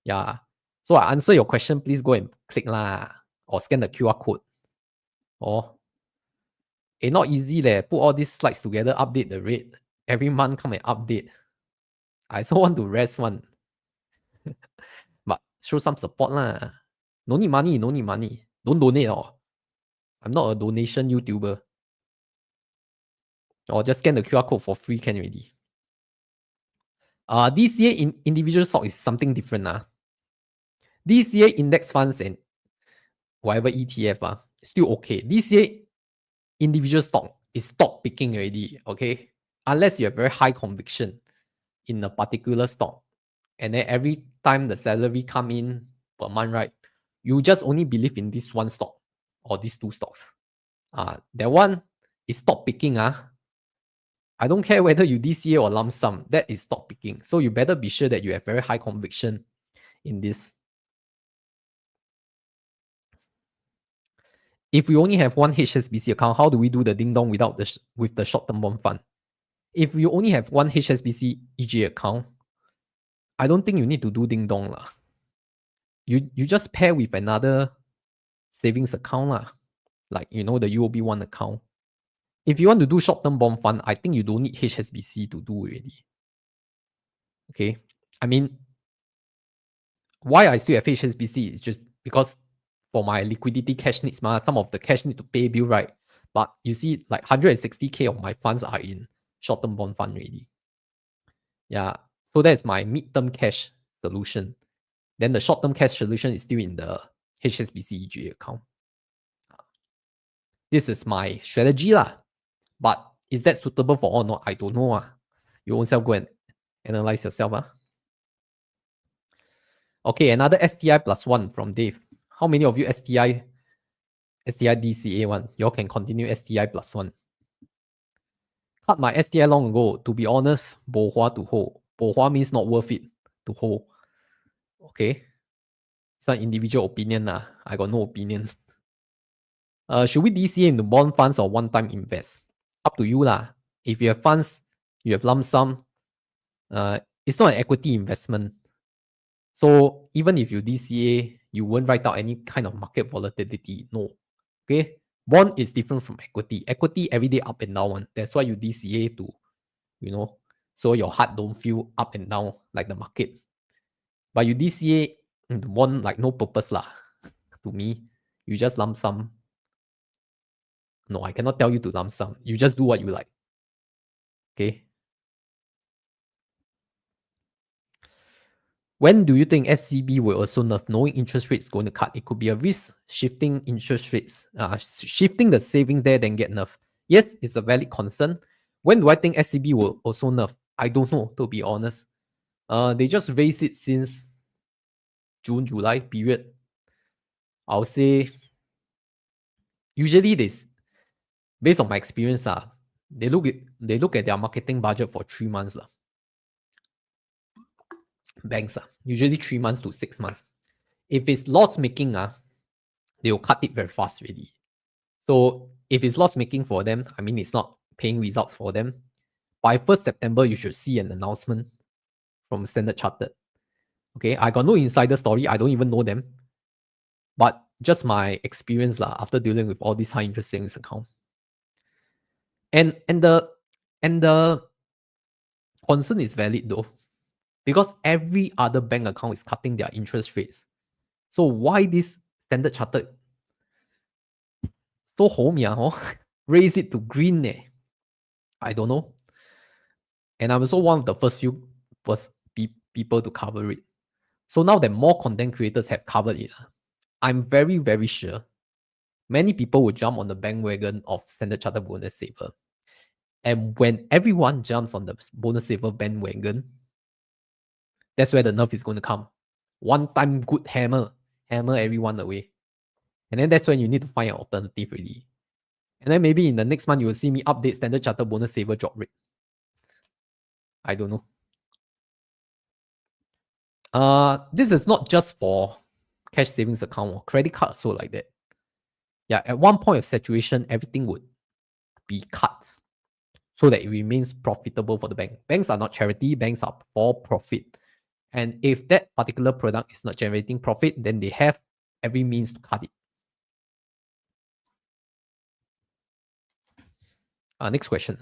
Yeah. So I answer your question, please go and click lah. Or scan the QR code. Oh. Not easy leh. Put all these slides together, update the rate. Every month come and update. I also want to rest one. But show some support lah. No need money, no need money. Don't donate I'm not a donation YouTuber. Or just scan the QR code for free can already. DCA in individual stock is something different. DCA index funds and whatever ETF still okay. DCA individual stock is stock picking already, okay? Unless you have very high conviction in a particular stock. And then every time the salary come in per month, right? You just only believe in this one stock or these two stocks. That one is stock picking. I don't care whether you DCA or lump sum, that is stock picking. So you better be sure that you have very high conviction in this. If we only have one HSBC account, how do we do the ding dong with the short-term bond fund? If you only have one HSBC EG account, I don't think you need to do ding dong lah. You just pair with another savings account lah, like the UOB one account. If you want to do short-term bond fund, I think you don't need HSBC to do already. Okay, I mean, why I still have HSBC is just because for my liquidity cash needs, some of the cash need to pay bill, right? But you see, like 160k of my funds are in short-term bond fund already. Yeah, so that's my mid-term cash solution. Then the short-term cash solution is still in the HSBC EG account. This is my strategy lah. But is that suitable for all or not? I don't know. You own self go and analyze yourself. Okay, another STI plus one from Dave. How many of you STI DCA one? You all can continue STI plus one. Cut my STI long ago. To be honest, bo hua to hold. Bo hua means not worth it to hold. Okay. It's an individual opinion. I got no opinion. Should we DCA into bond funds or one-time invest? Up to you lah. If you have funds, you have lump sum, it's not an equity investment. So even if you DCA, you won't write out any kind of market volatility. No. Okay. Bond is different from equity. Equity every day up and down one. That's why you DCA to, so your heart don't feel up and down like the market. But you DCA into bond like no purpose lah. To me, you just lump sum. No, I cannot tell you to lump sum. You just do what you like. Okay. When do you think SCB will also nerf? Knowing interest rates going to cut, it could be a risk shifting interest rates, shifting the savings there, then get nerf. Yes, it's a valid concern. When do I think SCB will also nerf? I don't know, to be honest. They just raised it since June, July period. I'll say usually this, based on my experience, they look at their marketing budget for 3 months. Banks usually 3 months to 6 months. If it's loss making, they will cut it very fast already. So if it's loss making for them, I mean it's not paying results for them. By 1st September, you should see an announcement from Standard Chartered. Okay, I got no insider story. I don't even know them, but just my experience after dealing with all these high interest savings accounts. And the concern is valid though, because every other bank account is cutting their interest rates. So why this Standard Chartered So homia, raise it to green eh. I don't know. And I'm also one of the first few people to cover it. So now that more content creators have covered it, I'm very, very sure many people will jump on the bandwagon of Standard Chartered Bonus Saver. And when everyone jumps on the Bonus Saver bandwagon, that's where the nerf is going to come. One time good hammer everyone away. And then that's when you need to find an alternative really. And then maybe in the next month, you will see me update Standard Chartered Bonus Saver drop rate. I don't know. This is not just for cash savings account or credit card, so like that. Yeah, at one point of saturation, everything would be cut so that it remains profitable for the bank. Banks are not charity, banks are for profit. And if that particular product is not generating profit, then they have every means to cut it. Next question.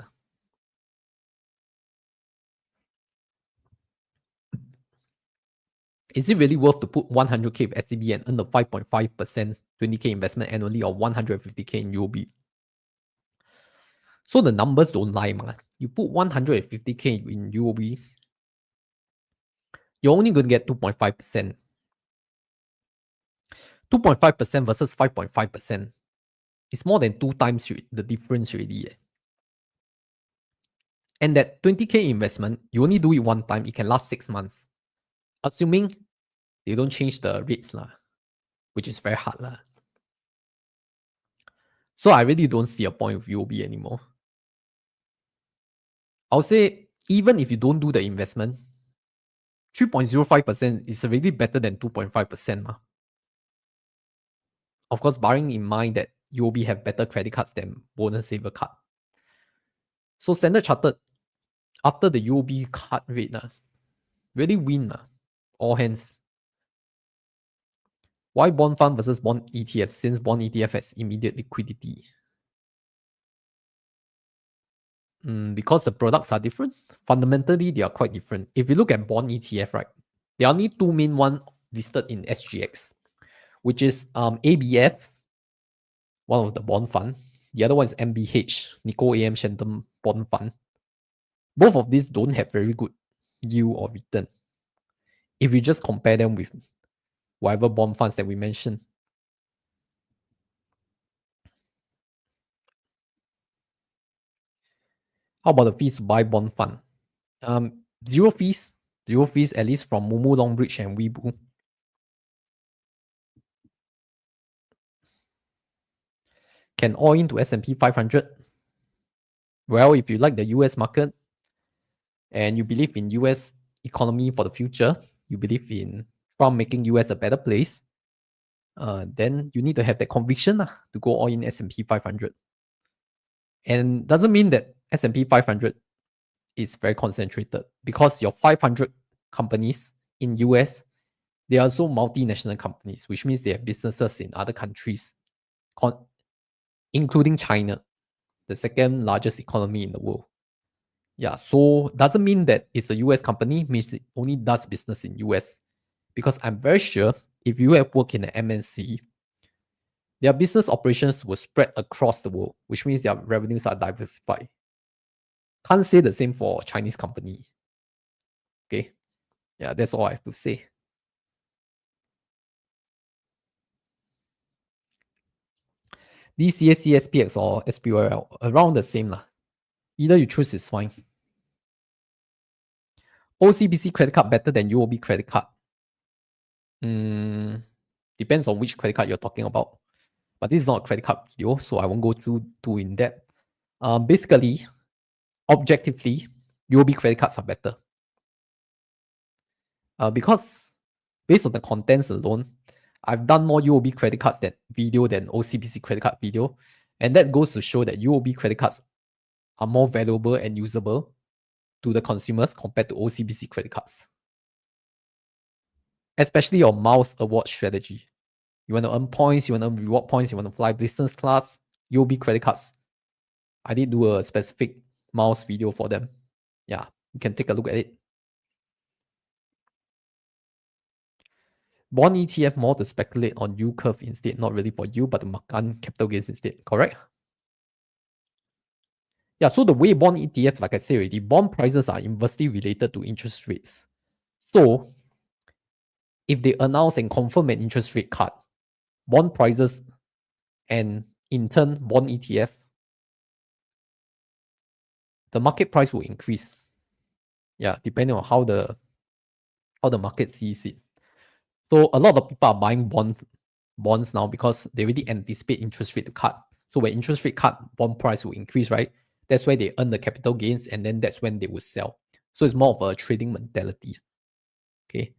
Is it really worth to put 100K of SCB and earn the 5.5% 20K investment annually or 150K in UOB? So the numbers don't lie, man. You put 150K in UOB, you're only going to get 2.5%. 2.5% versus 5.5%. It's more than 2 times the difference already. And that 20K investment, you only do it one time, it can last 6 months. Assuming they don't change the rates, which is very hard. So I really don't see a point with UOB anymore. I'll say, even if you don't do the investment, 3.05% is already better than 2.5%. Of course, barring in mind that UOB have better credit cards than bonus saver card. So Standard Chartered, after the UOB card rate, really win. All hands. Why bond fund versus bond ETF? Since bond ETF has immediate liquidity. Because the products are different. Fundamentally, they are quite different. If you look at bond ETF, right, there are only two main ones listed in SGX, which is ABF, one of the bond fund. The other one is MBH, Nikko AM Shenton Bond Fund. Both of these don't have very good yield or return. If you just compare them with whatever bond funds that we mentioned. How about the fees to buy bond fund? Zero fees. Zero fees, at least from Mumu, Longbridge, and Weibo. Can all into S&P 500. Well, if you like the US market and you believe in US economy for the future, you believe in Trump making US a better place, then you need to have that conviction to go all in S&P 500. And doesn't mean that S&P 500 is very concentrated, because your 500 companies in US, they are also multinational companies, which means they have businesses in other countries, including China, the second largest economy in the world. Yeah, so doesn't mean that it's a US company, means it only does business in US. Because I'm very sure if you have worked in an MNC, their business operations will spread across the world, which means their revenues are diversified. Can't say the same for Chinese company. Okay. Yeah, that's all I have to say. DCA, CSPX, or SPOL, around the same. Either you choose is fine. OCBC credit card better than UOB credit card. Depends on which credit card you're talking about. But this is not a credit card video, so I won't go through too in depth. Basically, objectively, UOB credit cards are better. Because based on the contents alone, I've done more UOB credit cards video than OCBC credit card video. And that goes to show that UOB credit cards are more valuable and usable to the consumers compared to OCBC credit cards. Especially your miles award strategy. You want to earn points, you want to earn reward points, you want to fly business class, UOB credit cards. I did do a specific miles video for them. Yeah, you can take a look at it. Bond ETF more to speculate on yield curve instead, not really for you, but to mark capital gains instead. Correct? Yeah, so the way bond ETF, like I said already, bond prices are inversely related to interest rates. So if they announce and confirm an interest rate cut, bond prices and in turn bond ETF, the market price will increase. Yeah, depending on how the market sees it. So a lot of people are buying bonds now because they already anticipate interest rate to cut. So when interest rate cut, bond price will increase, right? That's where they earn the capital gains, and then that's when they will sell. So it's more of a trading mentality. Okay.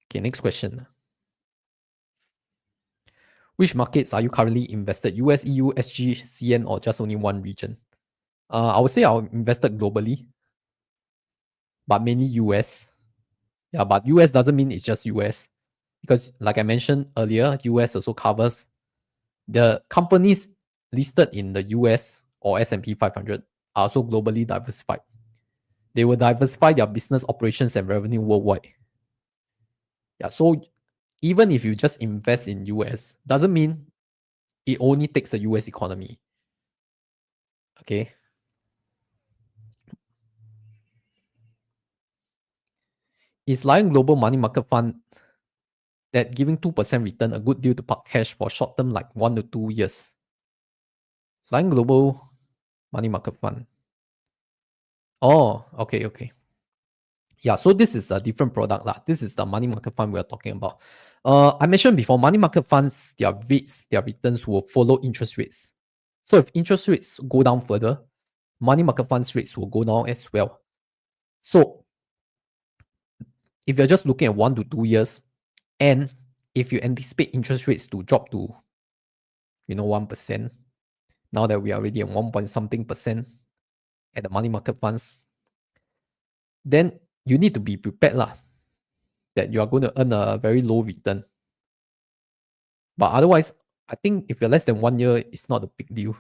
Okay, next question. Which markets are you currently invested? US, EU, SG, CN, or just only one region? I would say I'm invested globally, but mainly US. Yeah, but US doesn't mean it's just US because, like I mentioned earlier, US also covers the companies listed in the US or S&P 500 are also globally diversified. They will diversify their business operations and revenue worldwide. Yeah, so even if you just invest in US, doesn't mean it only takes the US economy. Okay. Is Lion Global Money Market Fund that giving 2% return a good deal to park cash for short term like 1 to 2 years? Lion Global Money Market Fund. Oh, okay. Yeah, so this is a different product lah. This is the money market fund we are talking about. I mentioned before, money market funds, their rates, their returns will follow interest rates. So if interest rates go down further, money market funds rates will go down as well. So if you're just looking at 1 to 2 years, and if you anticipate interest rates to drop to 1%, now that we are already at 1 point something percent at the money market funds, then you need to be prepared lah that you are going to earn a very low return. But otherwise, I think if you're less than 1 year, it's not a big deal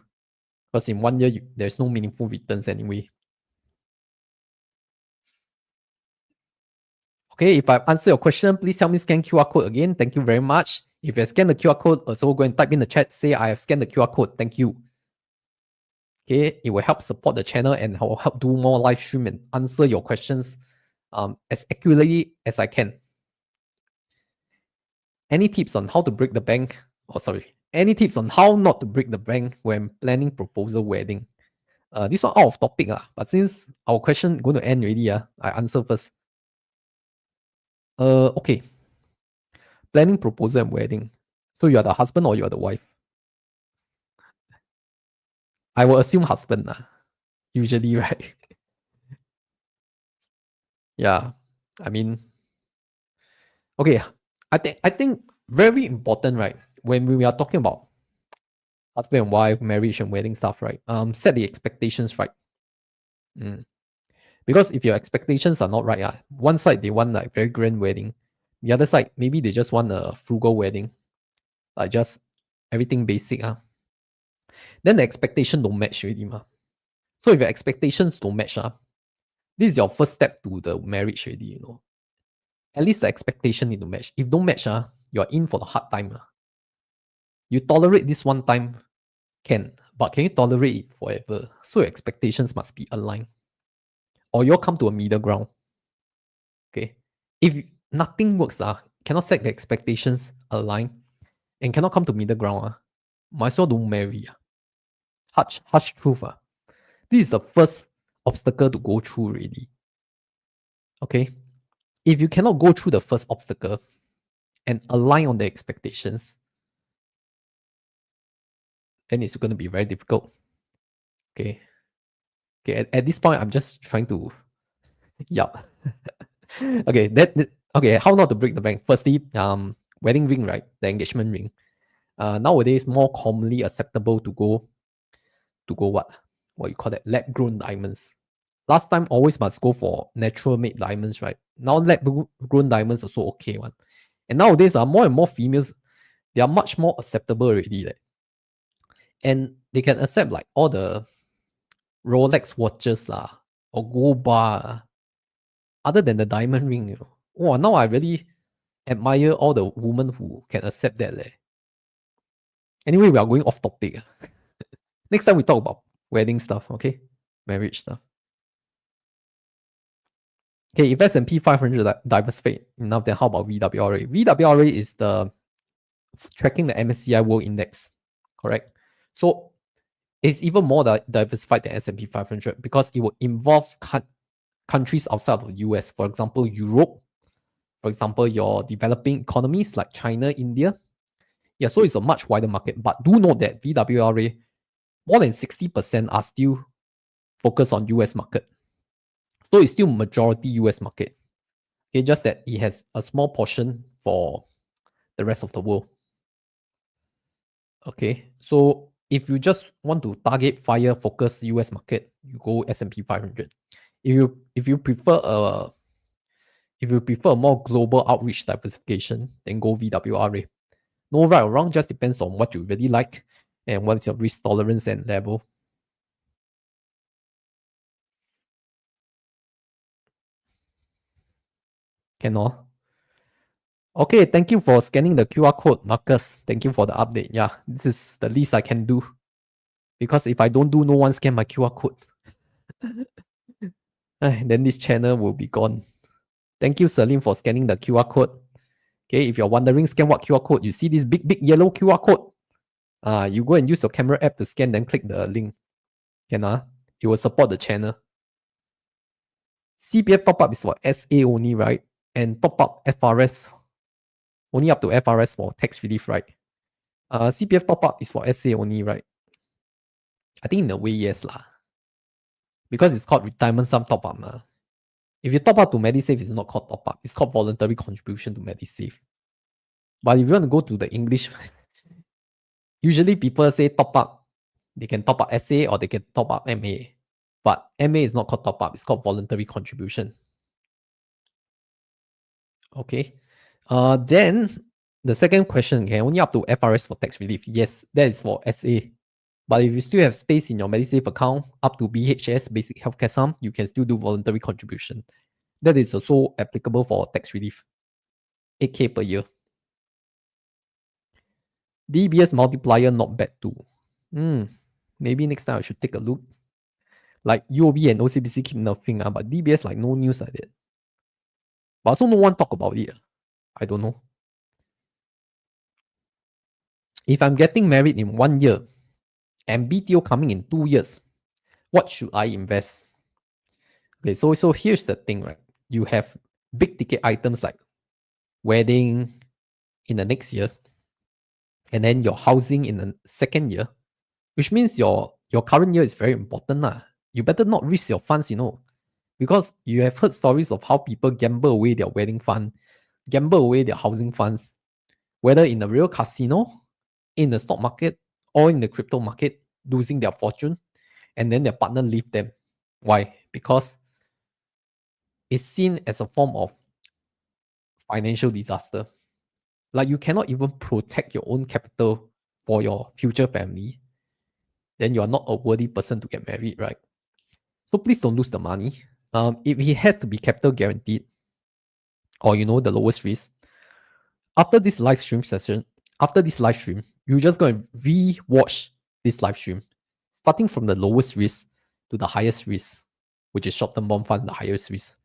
because in 1 year there's no meaningful returns anyway. Okay, if I answer your question, please help me scan QR code again. Thank you very much. If you scan the QR code, also go and type in the chat, say I have scanned the QR code. Thank you. Okay, it will help support the channel and will help do more live stream and answer your questions as accurately as I can. Any tips on how to break the bank? Any tips on how not to break the bank when planning proposal wedding? This one out of topic, but since our question going to end already, I answer first. Okay. Planning proposal and wedding. So you are the husband or you are the wife? I will assume husband, usually, right? Yeah. I mean, okay. I think very important, right? When we are talking about husband and wife, marriage and wedding stuff, right? Set the expectations right. Mm. Because if your expectations are not right, one side they want like very grand wedding, the other side maybe they just want a frugal wedding, like just everything basic. Then the expectation don't match already. So if your expectations don't match, this is your first step to the marriage already. At least the expectation need to match. If don't match, you're in for the hard time. You tolerate this one time, can, but can you tolerate it forever? So your expectations must be aligned. Or you'll come to a middle ground. Okay. If nothing works, cannot set the expectations aligned and cannot come to middle ground, might as well don't marry. Harsh truth. This is the first obstacle to go through already. Okay. If you cannot go through the first obstacle and align on the expectations, then it's going to be very difficult. Okay. Okay. At this point, I'm just trying to, yeah. Okay. Okay. How not to break the bank? Firstly, wedding ring, right? The engagement ring. Nowadays, more commonly acceptable to go what you call that, lab grown diamonds. Last time always must go for natural made diamonds, right? Now lab grown diamonds also okay one. And nowadays more and more females, they are much more acceptable already. And they can accept like all the Rolex watches or gold bar. other than the diamond ring, wow, now I really admire all the women who can accept that. Leh. Anyway, we are going off topic. Next time we talk about wedding stuff, okay? Marriage stuff. Okay, if S&P 500 diversified enough, then how about VWRA? VWRA is the tracking the MSCI World Index, correct? So it's even more diversified than S&P 500 because it will involve countries outside of the US. For example, Europe. For example, your developing economies like China, India. Yeah, so it's a much wider market. But do note that VWRA, more than 60% are still focused on US market. So it's still majority US market. Okay, just that it has a small portion for the rest of the world. Okay, so if you just want to target fire focus US market, you go S&P 500. If you prefer a more global outreach diversification, then go VWRA. No right or wrong, just depends on what you really like and what is your risk tolerance and level. Cannot. Okay, thank you for scanning the QR code, Marcus. Thank you for the update. Yeah, this is the least I can do. Because if I don't do, no one scan my QR code. Then this channel will be gone. Thank you, Celine, for scanning the QR code. Okay, if you're wondering, scan what QR code, you see this big yellow QR code. You go and use your camera app to scan, then click the link. Can it will support the channel. CPF top up is for SA only, right? And top up FRS only up to FRS for tax relief, right? CPF top up is for SA only, right? I think in a way, yes lah. Because it's called retirement sum top up. Nah. If you top up to MediSave, it's not called top up. It's called voluntary contribution to MediSave. But if you want to go to the English, usually people say top up. They can top up SA or they can top up MA. But MA is not called top up. It's called voluntary contribution. Okay. Then the second question, can only up to FRS for tax relief? Yes, that is for SA. But if you still have space in your MediSave account up to BHS, basic healthcare sum, you can still do voluntary contribution. That is also applicable for tax relief. 8K per year. DBS multiplier not bad too. Maybe next time I should take a look. Like UOB and OCBC keep nerfing, but DBS like no news like that. But also no one talk about it. I don't know. If I'm getting married in 1 year and BTO coming in 2 years, what should I invest? Okay, so here's the thing, right? You have big ticket items like wedding in the next year, and then your housing in the second year, which means your current year is very important. You better not risk your funds, because you have heard stories of how people gamble away their wedding fund, gamble away their housing funds, whether in the real casino, in the stock market, or in the crypto market, losing their fortune, and then their partner leave them. Why? Because it's seen as a form of financial disaster. Like you cannot even protect your own capital for your future family, then you are not a worthy person to get married, right? So please don't lose the money. If it has to be capital guaranteed, or the lowest risk, after this live stream session, you're just going to re-watch this live stream, starting from the lowest risk to the highest risk, which is short-term bond fund, the highest risk.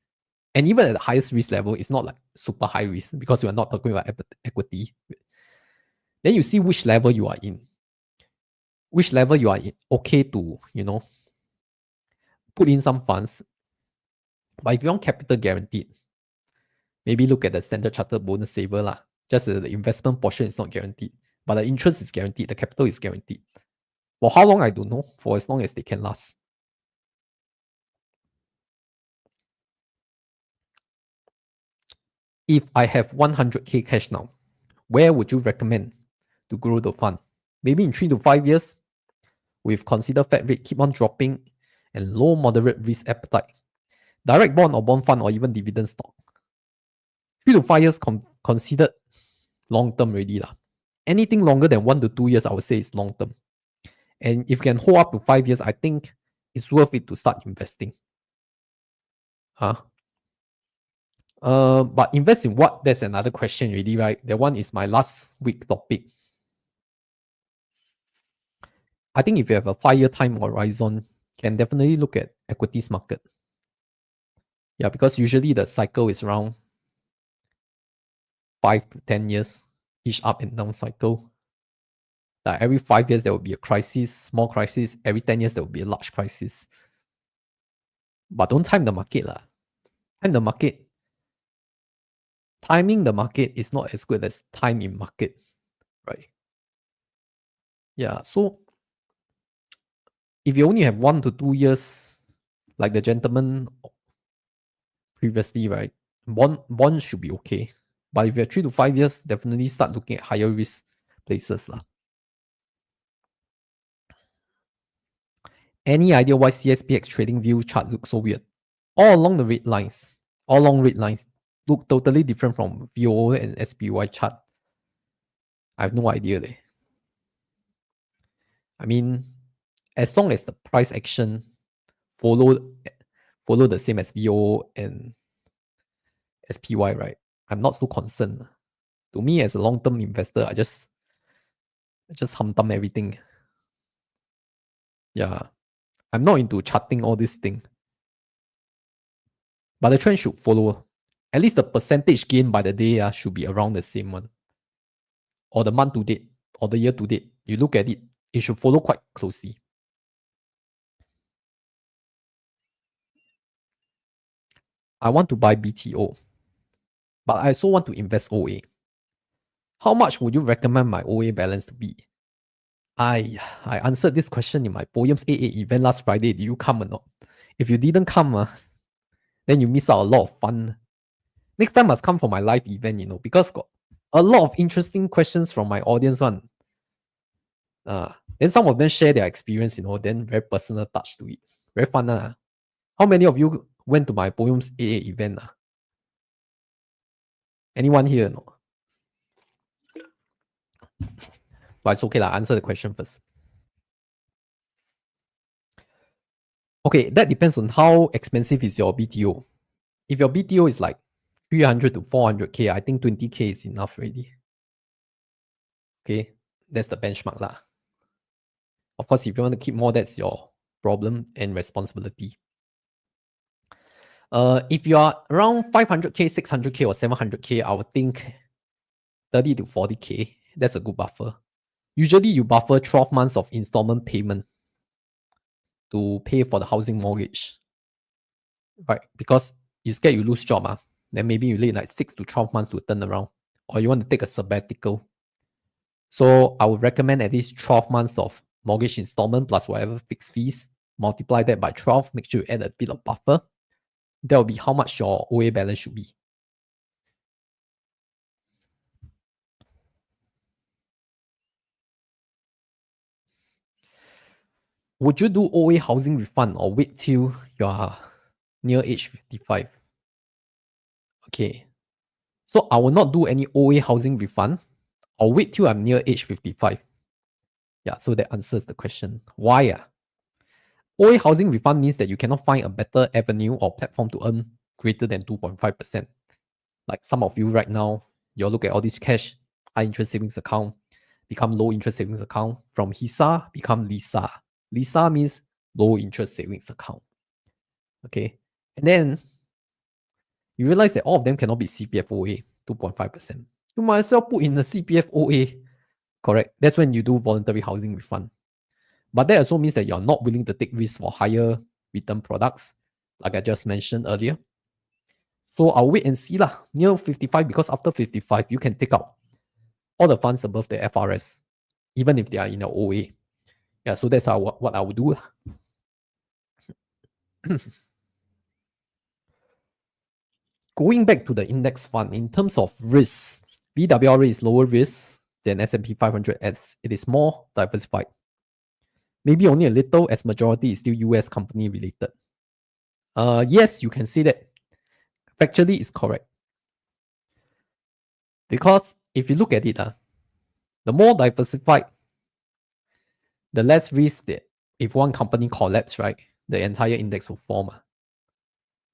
And even at the highest risk level, it's not like super high risk because we are not talking about equity. Then you see which level you are in. Which level you are in, okay to, put in some funds. But if you want capital guaranteed, maybe look at the Standard Chartered bonus saver lah. Just the investment portion is not guaranteed, but the interest is guaranteed, the capital is guaranteed. For how long, I don't know. For as long as they can last. If I have 100K cash now, where would you recommend to grow the fund? Maybe in 3 to 5 years, with consider Fed rate keep on dropping and low moderate risk appetite. Direct bond or bond fund or even dividend stock. 3 to 5 years considered long term already lah. Anything longer than 1 to 2 years, I would say is long term. And if you can hold up to 5 years, I think it's worth it to start investing. But invest in what? That's another question, really, right? That one is my last week topic. I think if you have a 5-year time horizon, can definitely look at equities market. Yeah, because usually the cycle is around 5 to 10 years, each up and down cycle. Like every 5 years there will be a crisis, small crisis. Every 10 years there will be a large crisis. But don't time the market lah. Time the market. Timing the market is not as good as time in market, right? Yeah. So if you only have 1 to 2 years, like the gentleman previously, right? Bond should be okay. But if you have 3 to 5 years, definitely start looking at higher risk places lah. Any idea why CSPX trading view chart looks so weird? All along the red lines, all along red lines look totally different from VOO and SPY chart. I have no idea there. I mean, as long as the price action follow the same as VOO and SPY, right? I'm not so concerned. To me, as a long-term investor, I just hum thumb everything. Yeah. I'm not into charting all this thing. But the trend should follow. At least the percentage gain by the day should be around the same one. Or the month to date, or the year to date. You look at it, it should follow quite closely. I want to buy BTO, but I also want to invest OA. How much would you recommend my OA balance to be? I answered this question in my Poems AA event last Friday. Did you come or not? If you didn't come, then you miss out a lot of fun. Next time must come for my live event, because got a lot of interesting questions from my audience one. Then some of them share their experience, then very personal touch to it. Very fun. How many of you went to my Poems AA event? Anyone here? No? But it's okay. Answer the question first. Okay, that depends on how expensive is your BTO. If your BTO is like 300 to 400K, I think 20K is enough already. Okay, that's the benchmark lah. Of course, if you want to keep more, that's your problem and responsibility. If you are around 500K, 600K, or 700K, I would think 30 to 40K. That's a good buffer. Usually, you buffer 12 months of installment payment to pay for the housing mortgage, right? Because you scared you lose job, then maybe you need like 6 to 12 months to turn around, or you want to take a sabbatical. So I would recommend at least 12 months of mortgage installment plus whatever fixed fees. Multiply that by 12. Make sure you add a bit of buffer. That will be how much your OA balance should be. Would you do OA housing refund or wait till you are near age 55? Okay. So I will not do any OA housing refund. I'll wait till I'm near age 55. Yeah, so that answers the question. Why? OA housing refund means that you cannot find a better avenue or platform to earn greater than 2.5%. Like some of you right now, you look at all these cash, high interest savings account, become low interest savings account. From HISA, become LISA. LISA means low interest savings account. Okay. And then you realize that all of them cannot be CPF OA, 2.5%. You might as well put in the CPF OA. Correct. That's when you do voluntary housing refund. But that also means that you're not willing to take risks for higher return products, like I just mentioned earlier. So I'll wait and see lah, near 55, because after 55, you can take out all the funds above the FRS, even if they are in the OA. Yeah, so that's what I would do. Going back to the index fund, in terms of risk, VWR is lower risk than S&P 500 as it is more diversified. Maybe only a little, as majority is still US company related. Yes, you can say that. Factually, it's correct. Because if you look at it, the more diversified, the less risk that if one company collapses, right, the entire index will form.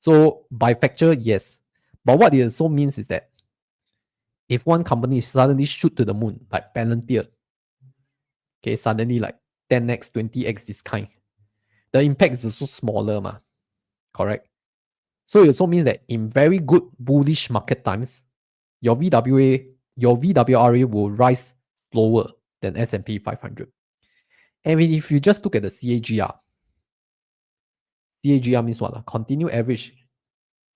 So by factor, yes. But what it also means is that if one company suddenly shoot to the moon, like Palantir, okay, suddenly like 10x, 20x this kind, the impact is also smaller, correct? So it also means that in very good bullish market times, your VWRA will rise slower than S&P 500. And if you just look at the CAGR means what? Continue average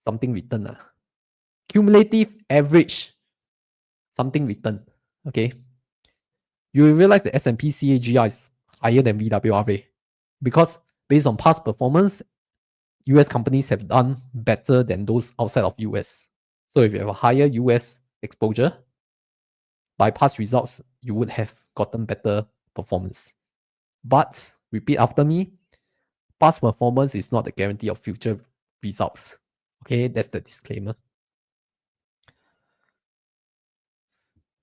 something return. Cumulative average something return. Okay. You will realize the S&P CAGR is higher than VWRA because based on past performance, US companies have done better than those outside of US. So if you have a higher US exposure, by past results, you would have gotten better performance. But repeat after me, past performance is not a guarantee of future results. Okay, that's the disclaimer.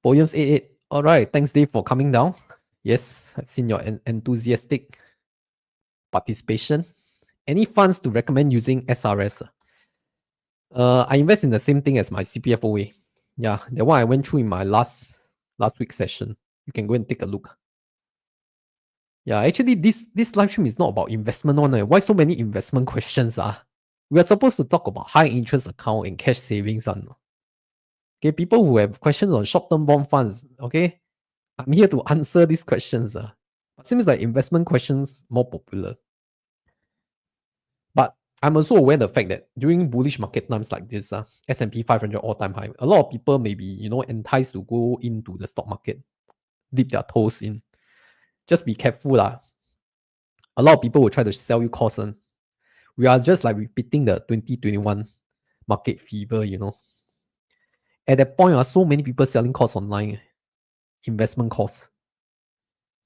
Volumes 88. All right, thanks Dave for coming down. Yes, I've seen your enthusiastic participation. Any funds to recommend using SRS? I invest in the same thing as my CPF OA. Yeah, the one I went through in my last week session. You can go and take a look. Yeah, actually, this live stream is not about investment on. Why so many investment questions? We are supposed to talk about high interest account and cash savings on. Okay, people who have questions on short-term bond funds. Okay, I'm here to answer these questions. It seems like investment questions more popular. But I'm also aware of the fact that during bullish market times like this, S&P 500 all-time high, a lot of people may be enticed to go into the stock market, dip their toes in. Just be careful lah. A lot of people will try to sell you calls. We are just like repeating the 2021 market fever. At that point, so many people selling calls online, investment calls.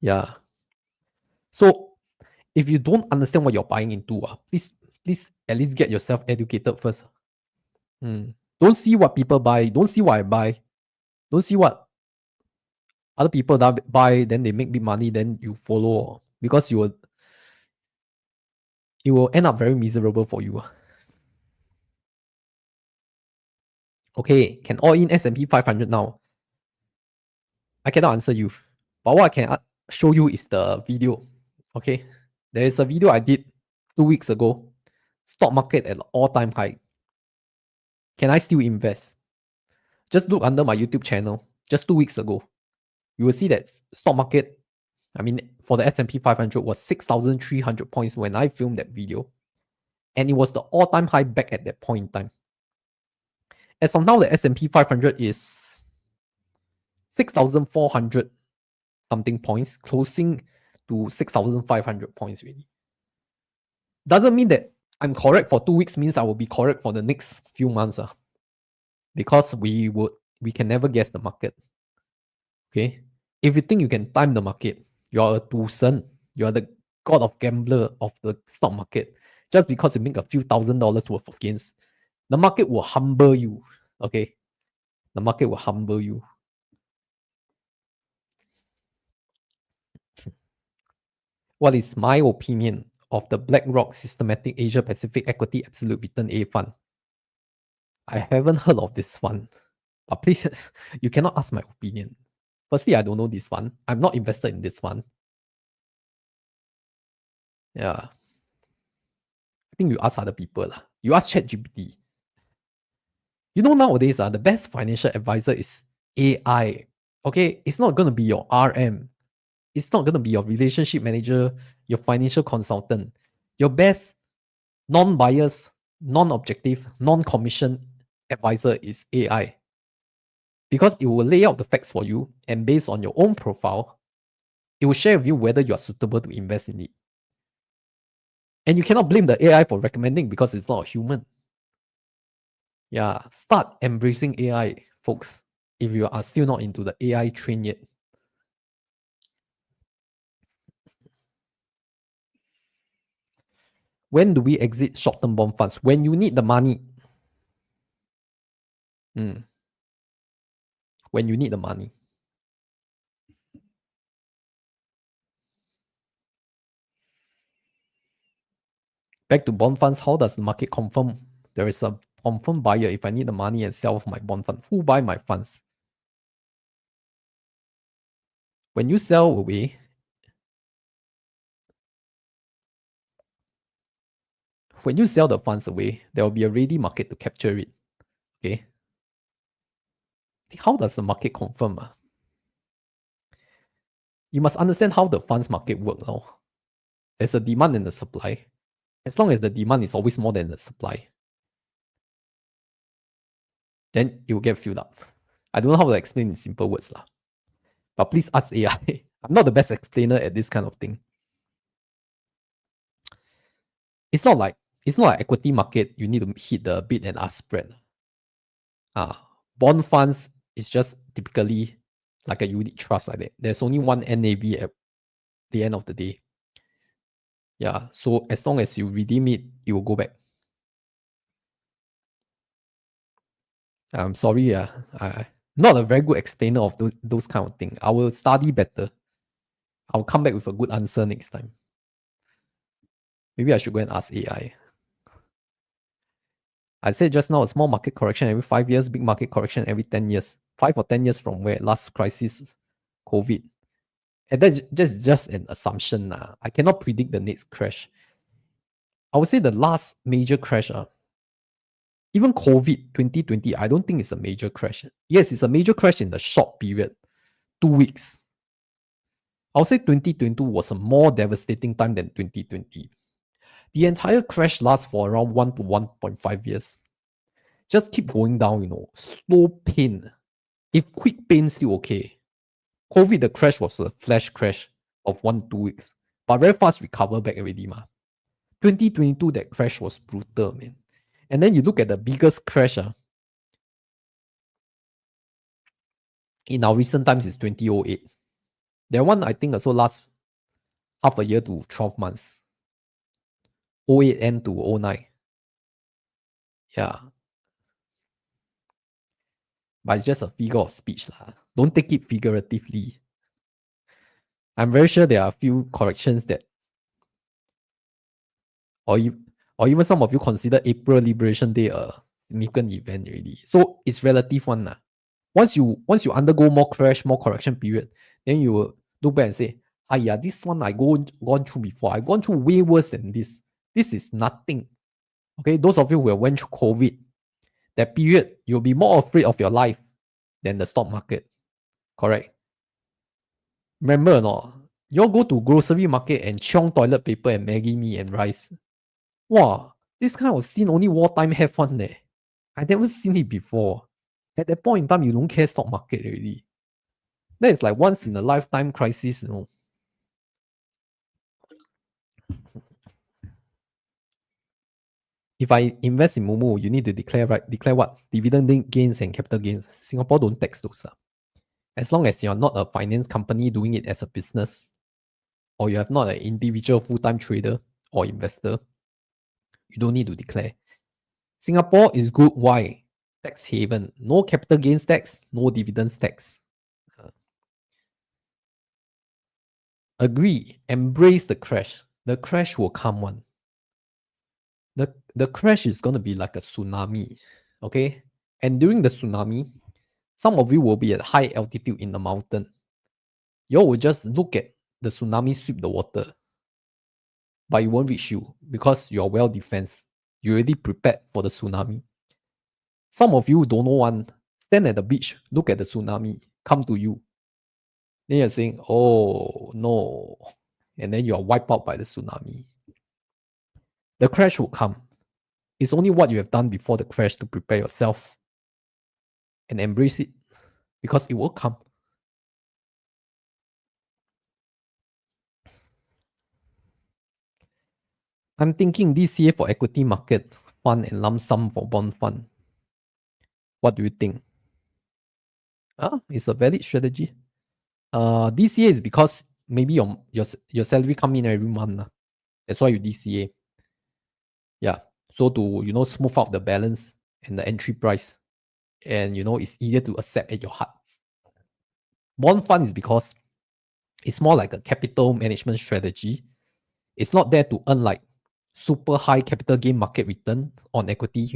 Yeah. So if you don't understand what you're buying into, please at least get yourself educated first. Don't see what people buy. Don't see what I buy. Don't see what other people buy. Then they make big money. Then you follow because it will end up very miserable for you. Okay, can all in S&P 500 now? I cannot answer you, but what I can show you is the video. Okay, there is a video I did 2 weeks ago. Stock market at all-time high. Can I still invest? Just look under my YouTube channel. Just 2 weeks ago, you will see that stock market. I mean, for the S&P 500 was 6,300 points when I filmed that video, and it was the all-time high back at that point in time. As of now, the S&P 500 is 6,400 something points, closing to 6,500 points really. Doesn't mean that I'm correct for 2 weeks means I will be correct for the next few months. Because we can never guess the market. Okay. If you think you can time the market, you're a Tusen, you're the god of gambler of the stock market. Just because you make a few $1,000s worth of gains, the market will humble you. Okay. The market will humble you. What is my opinion of the BlackRock Systematic Asia Pacific Equity Absolute Return A Fund? I haven't heard of this fund, but please, you cannot ask my opinion. Firstly, I don't know this fund. I'm not invested in this fund. Yeah. I think you ask other people. You ask ChatGPT. Nowadays, the best financial advisor is AI. Okay, it's not going to be your RM. It's not going to be your relationship manager, your financial consultant. Your best non-biased, non-objective, non-commission advisor is AI. Because it will lay out the facts for you, and based on your own profile, it will share with you whether you are suitable to invest in it. And you cannot blame the AI for recommending because it's not a human. Yeah, start embracing AI, folks, if you are still not into the AI train yet. When do we exit short-term bond funds? When you need the money. When you need the money. Back to bond funds, how does the market confirm there is a confirm buyer if I need the money and sell off my bond fund. Who buy my funds? When you sell away, when you sell the funds away, there will be a ready market to capture it. Okay. How does the market confirm? You must understand how the funds market works now. There's a demand and a supply. As long as the demand is always more than the supply, then it will get filled up. I don't know how to explain in simple words, lah. But please ask AI. I'm not the best explainer at this kind of thing. It's not like equity market, you need to hit the bid and ask spread. Bond funds is just typically like a unit trust like that. There's only one NAV at the end of the day. Yeah, so as long as you redeem it, it will go back. I'm sorry, I'm not a very good explainer of those kind of things. I will study better. I'll come back with a good answer next time. Maybe I should go and ask AI. I said just now, a small market correction every 5 years, big market correction every 10 years. 5 or 10 years from where? Last crisis, COVID. And that's just an assumption. I cannot predict the next crash. I would say the last major crash, even COVID 2020, I don't think it's a major crash. Yes, it's a major crash in the short period, 2 weeks. I would say 2022 was a more devastating time than 2020. The entire crash lasts for around 1 to 1.5 years. Just keep going down, slow pain. If quick pain, still okay. COVID, the crash was a flash crash of 1-2 weeks, but very fast recover back already, 2022, that crash was brutal, man. And then you look at the biggest crash in our recent times is 2008. That one, I think, also lasts half a year to 12 months. 08 end to 09. Yeah. But it's just a figure of speech. Don't take it figuratively. I'm very sure there are a few corrections that, or even some of you consider April Liberation Day a significant event already. So it's relative one. Once you undergo more crash, more correction period, then you will look back and say, yeah, this one I gone through before. I've gone through way worse than this. This is nothing. Okay, those of you who went through COVID, that period, you'll be more afraid of your life than the stock market. Correct? Remember or not? You all go to grocery market and chiong toilet paper and Maggie mee and rice. Wow, this kind of scene only wartime have one there. I never seen it before. At that point in time, you don't care stock market already. That is like once in a lifetime crisis, If I invest in Momo, you need to declare what? Dividend gains and capital gains. Singapore don't tax those. As long as you're not a finance company doing it as a business, or you have not an individual full-time trader or investor, you don't need to declare. Singapore is good. Why? Tax haven. No capital gains tax, no dividends tax. Agree. Embrace the crash. The crash will come one. The crash is going to be like a tsunami. Okay? And during the tsunami, some of you will be at high altitude in the mountain. You will just look at the tsunami sweep the water. But it won't reach you because you're well defensed. You're already prepared for the tsunami. Some of you don't know one. Stand at the beach, look at the tsunami, come to you. Then you're saying, oh no. And then you are wiped out by the tsunami. The crash will come. It's only what you have done before the crash to prepare yourself and embrace it because it will come. I'm thinking DCA for equity market fund and lump sum for bond fund. What do you think? It's a valid strategy. DCA is because maybe your salary come in every month. That's why you DCA. Yeah. So to smooth out the balance and the entry price. And it's easier to accept at your heart. Bond fund is because it's more like a capital management strategy. It's not there to earn like super high capital gain market return on equity,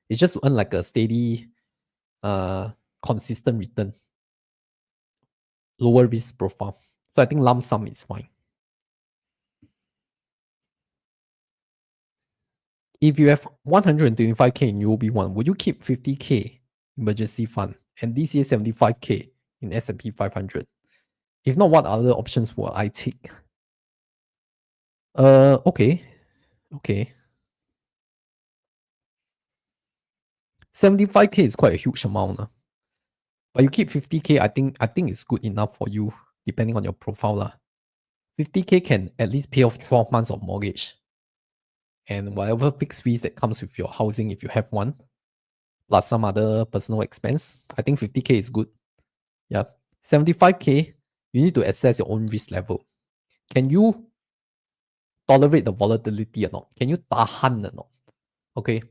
It's just to earn like a steady, consistent return, lower risk profile. So I think lump sum is fine. If you have 125k in UOB1, would you keep 50k emergency fund and DCA 75k in S&P 500? If not, what other options will I take? Okay. 75k is quite a huge amount. But you keep 50k, I think it's good enough for you, depending on your profile. 50k can at least pay off 12 months of mortgage and whatever fixed fees that comes with your housing if you have one, plus some other personal expense. I think 50k is good. Yeah. 75k, you need to assess your own risk level. Can you tolerate the volatility or not? Can you tahan or not? Okay.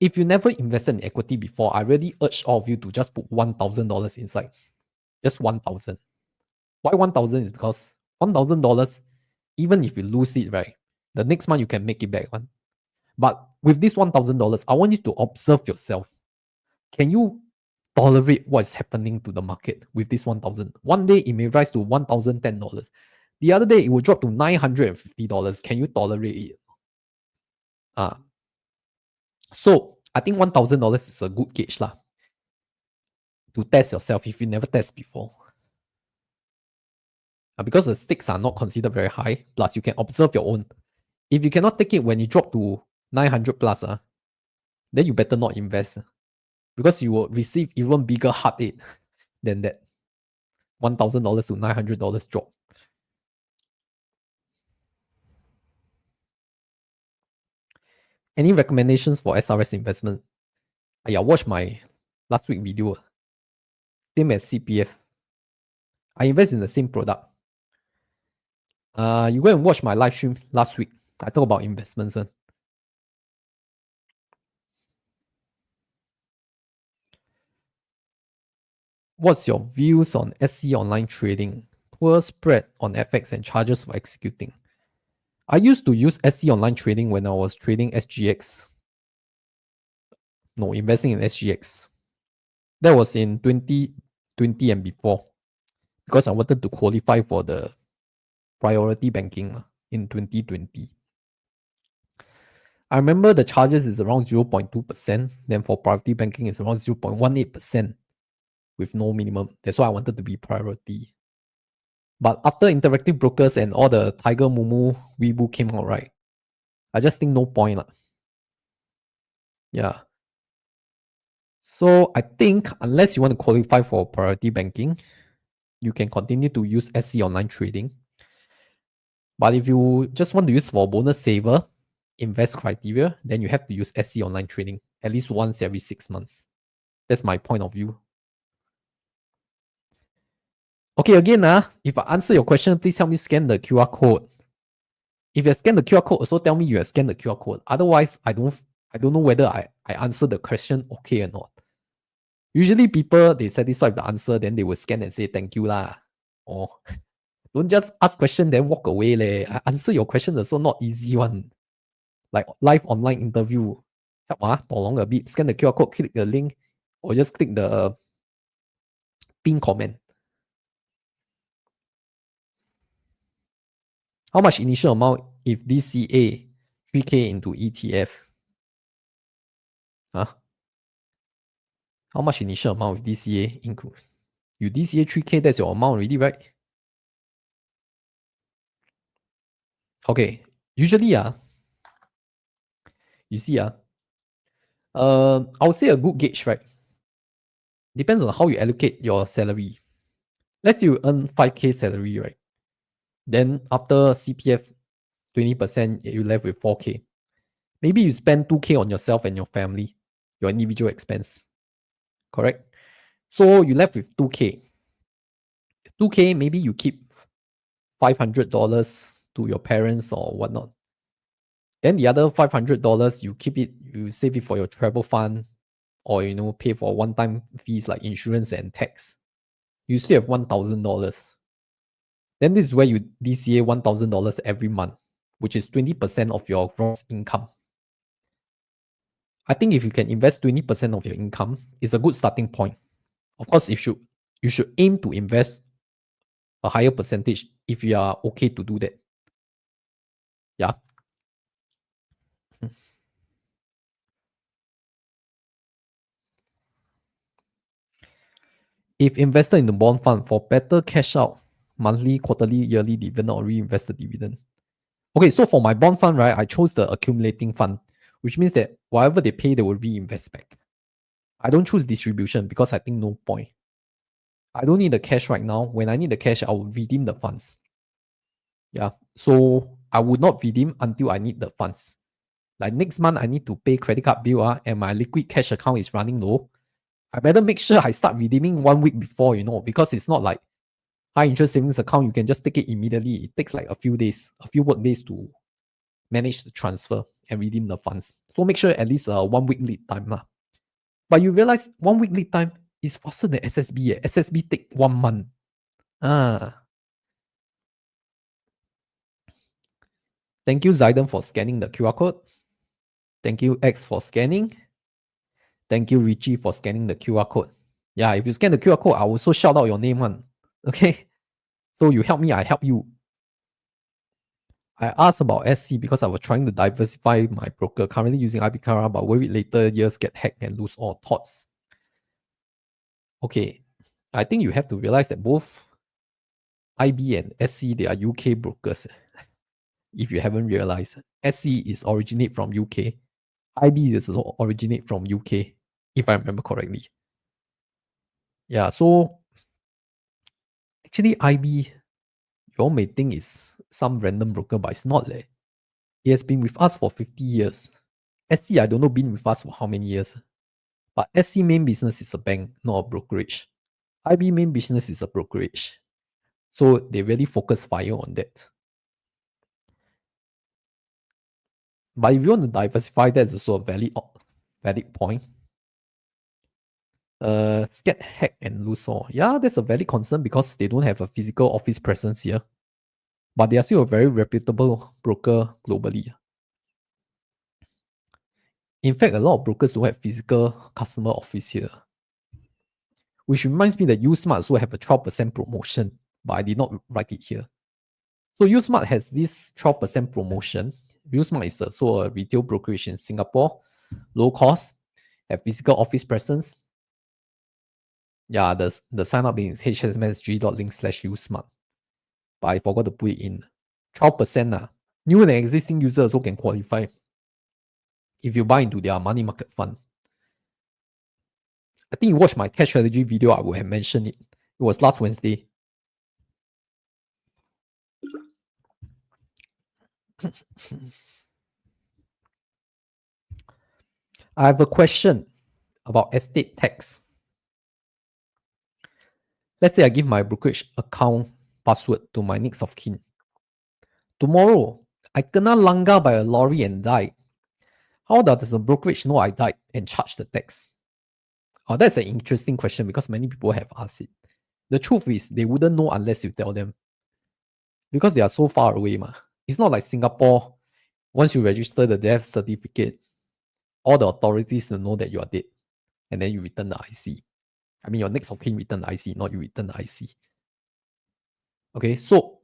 If you never invested in equity before, I really urge all of you to just put $1,000 inside. Just 1,000. Why 1,000 is because $1,000, even if you lose it, right, the next month you can make it back one. But with this $1,000, I want you to observe yourself. Can you tolerate what is happening to the market with this 1,000? One day it may rise to $1,010. The other day it will drop to $950. Can you tolerate it? So I think $1,000 is a good gauge lah, to test yourself if you never test before. Because the stakes are not considered very high, plus you can observe your own. If you cannot take it when it drop to 900 plus, then you better not invest, because you will receive even bigger heartache than that $1,000 to $900 drop. Any recommendations for SRS investment? Yeah, watch my last week video. Same as CPF. I invest in the same product. You go and watch my live stream last week. I talk about investments. What's your views on SC online trading? Poor spread on FX and charges for executing. I used to use SC online trading when I was trading SGX. No, investing in SGX. That was in 2020 and before, because I wanted to qualify for the priority banking in 2020. I remember the charges is around 0.2%. Then for priority banking, it's around 0.18% with no minimum. That's why I wanted to be priority. But after Interactive Brokers and all the Tiger Mumu Weibo came out, right, I just think no point. Yeah. So I think unless you want to qualify for priority banking, you can continue to use SC online trading. But if you just want to use for bonus saver, invest criteria, then you have to use SC online trading at least once every 6 months. That's my point of view. Okay, again, if I answer your question, please help me scan the QR code. If you scan the QR code, also tell me you have scanned the QR code. Otherwise, I don't know whether I answer the question okay or not. Usually people, they satisfied with the answer, then they will scan and say thank you lah. Or don't just ask question then walk away leh. I answer your question also not easy one. Like live online interview. Help long a bit. Scan the QR code, click the link, or just click the pin comment. How much initial amount if DCA 3K into ETF? How much initial amount if DCA includes? You DCA 3K, that's your amount already, right? Okay. Usually, you see, I would say a good gauge, right? Depends on how you allocate your salary. Let's say you earn 5K salary, right? Then after CPF 20%, you left with 4K. Maybe you spend 2K on yourself and your family, your individual expense. Correct? So you left with 2K. 2K, maybe you keep $500 to your parents or whatnot. Then the other $500, you keep it, you save it for your travel fund, or pay for one-time fees like insurance and tax. You still have $1,000. Then this is where you DCA $1,000 every month, which is 20% of your gross income. I think if you can invest 20% of your income, it's a good starting point. Of course, you should aim to invest a higher percentage if you are okay to do that. Yeah. If invested in the bond fund for better cash out, monthly, quarterly, yearly dividend or reinvested dividend. Okay, so for my bond fund, right, I chose the accumulating fund, which means that whatever they pay, they will reinvest back. I don't choose distribution because I think no point. I don't need the cash right now. When I need the cash, I will redeem the funds. Yeah. So I would not redeem until I need the funds. Like next month, I need to pay credit card bill, and my liquid cash account is running low. I better make sure I start redeeming 1 week before, because it's not like high interest savings account. You can just take it immediately. It takes like a few days, a few work days to manage the transfer and redeem the funds. So make sure at least a 1 week lead time lah. But you realize 1 week lead time is faster than SSB. SSB take 1 month. Ah, thank you Zaiden for scanning the QR code. Thank you X for scanning. Thank you Richie for scanning the QR code. Yeah, if you scan the QR code, I will also shout out your name one. Okay. So you help me, I help you. I asked about SC because I was trying to diversify my broker. Currently using IB Kara, but worried later years get hacked and lose all thoughts. Okay, I think you have to realize that both IB and SC, they are UK brokers. If you haven't realized, SC is originate from UK. IB is also originate from UK, if I remember correctly. Yeah, so actually IB, you all may think it's some random broker, but it's not. It has been with us for 50 years. SC, I don't know, been with us for how many years. But SC main business is a bank, not a brokerage. IB main business is a brokerage. So they really focus fire on that. But if you want to diversify, that's also a valid point. Get hacked and lose all. Yeah, that's a valid concern because they don't have a physical office presence here. But they are still a very reputable broker globally. In fact, a lot of brokers don't have physical customer office here. Which reminds me that Usmart also have a 12% promotion, but I did not write it here. So Usmart has this 12% promotion. Usmart is also a retail brokerage in Singapore, low cost, have physical office presence. Yeah, the sign up is hsmsg.link/usmart. But I forgot to put it in. 12%. New and existing users also can qualify if you buy into their money market fund. I think you watched my cash strategy video, I would have mentioned it. It was last Wednesday. I have a question about estate tax. Let's say I give my brokerage account password to my next of kin. Tomorrow, I kena langgar by a lorry and die. How does the brokerage know I died and charge the tax? Oh, that's an interesting question because many people have asked it. The truth is, they wouldn't know unless you tell them because they are so far away. It's not like Singapore. Once you register the death certificate, all the authorities will know that you are dead and then you return the IC. I mean, your next of kin return the IC, not you return the IC. Okay, so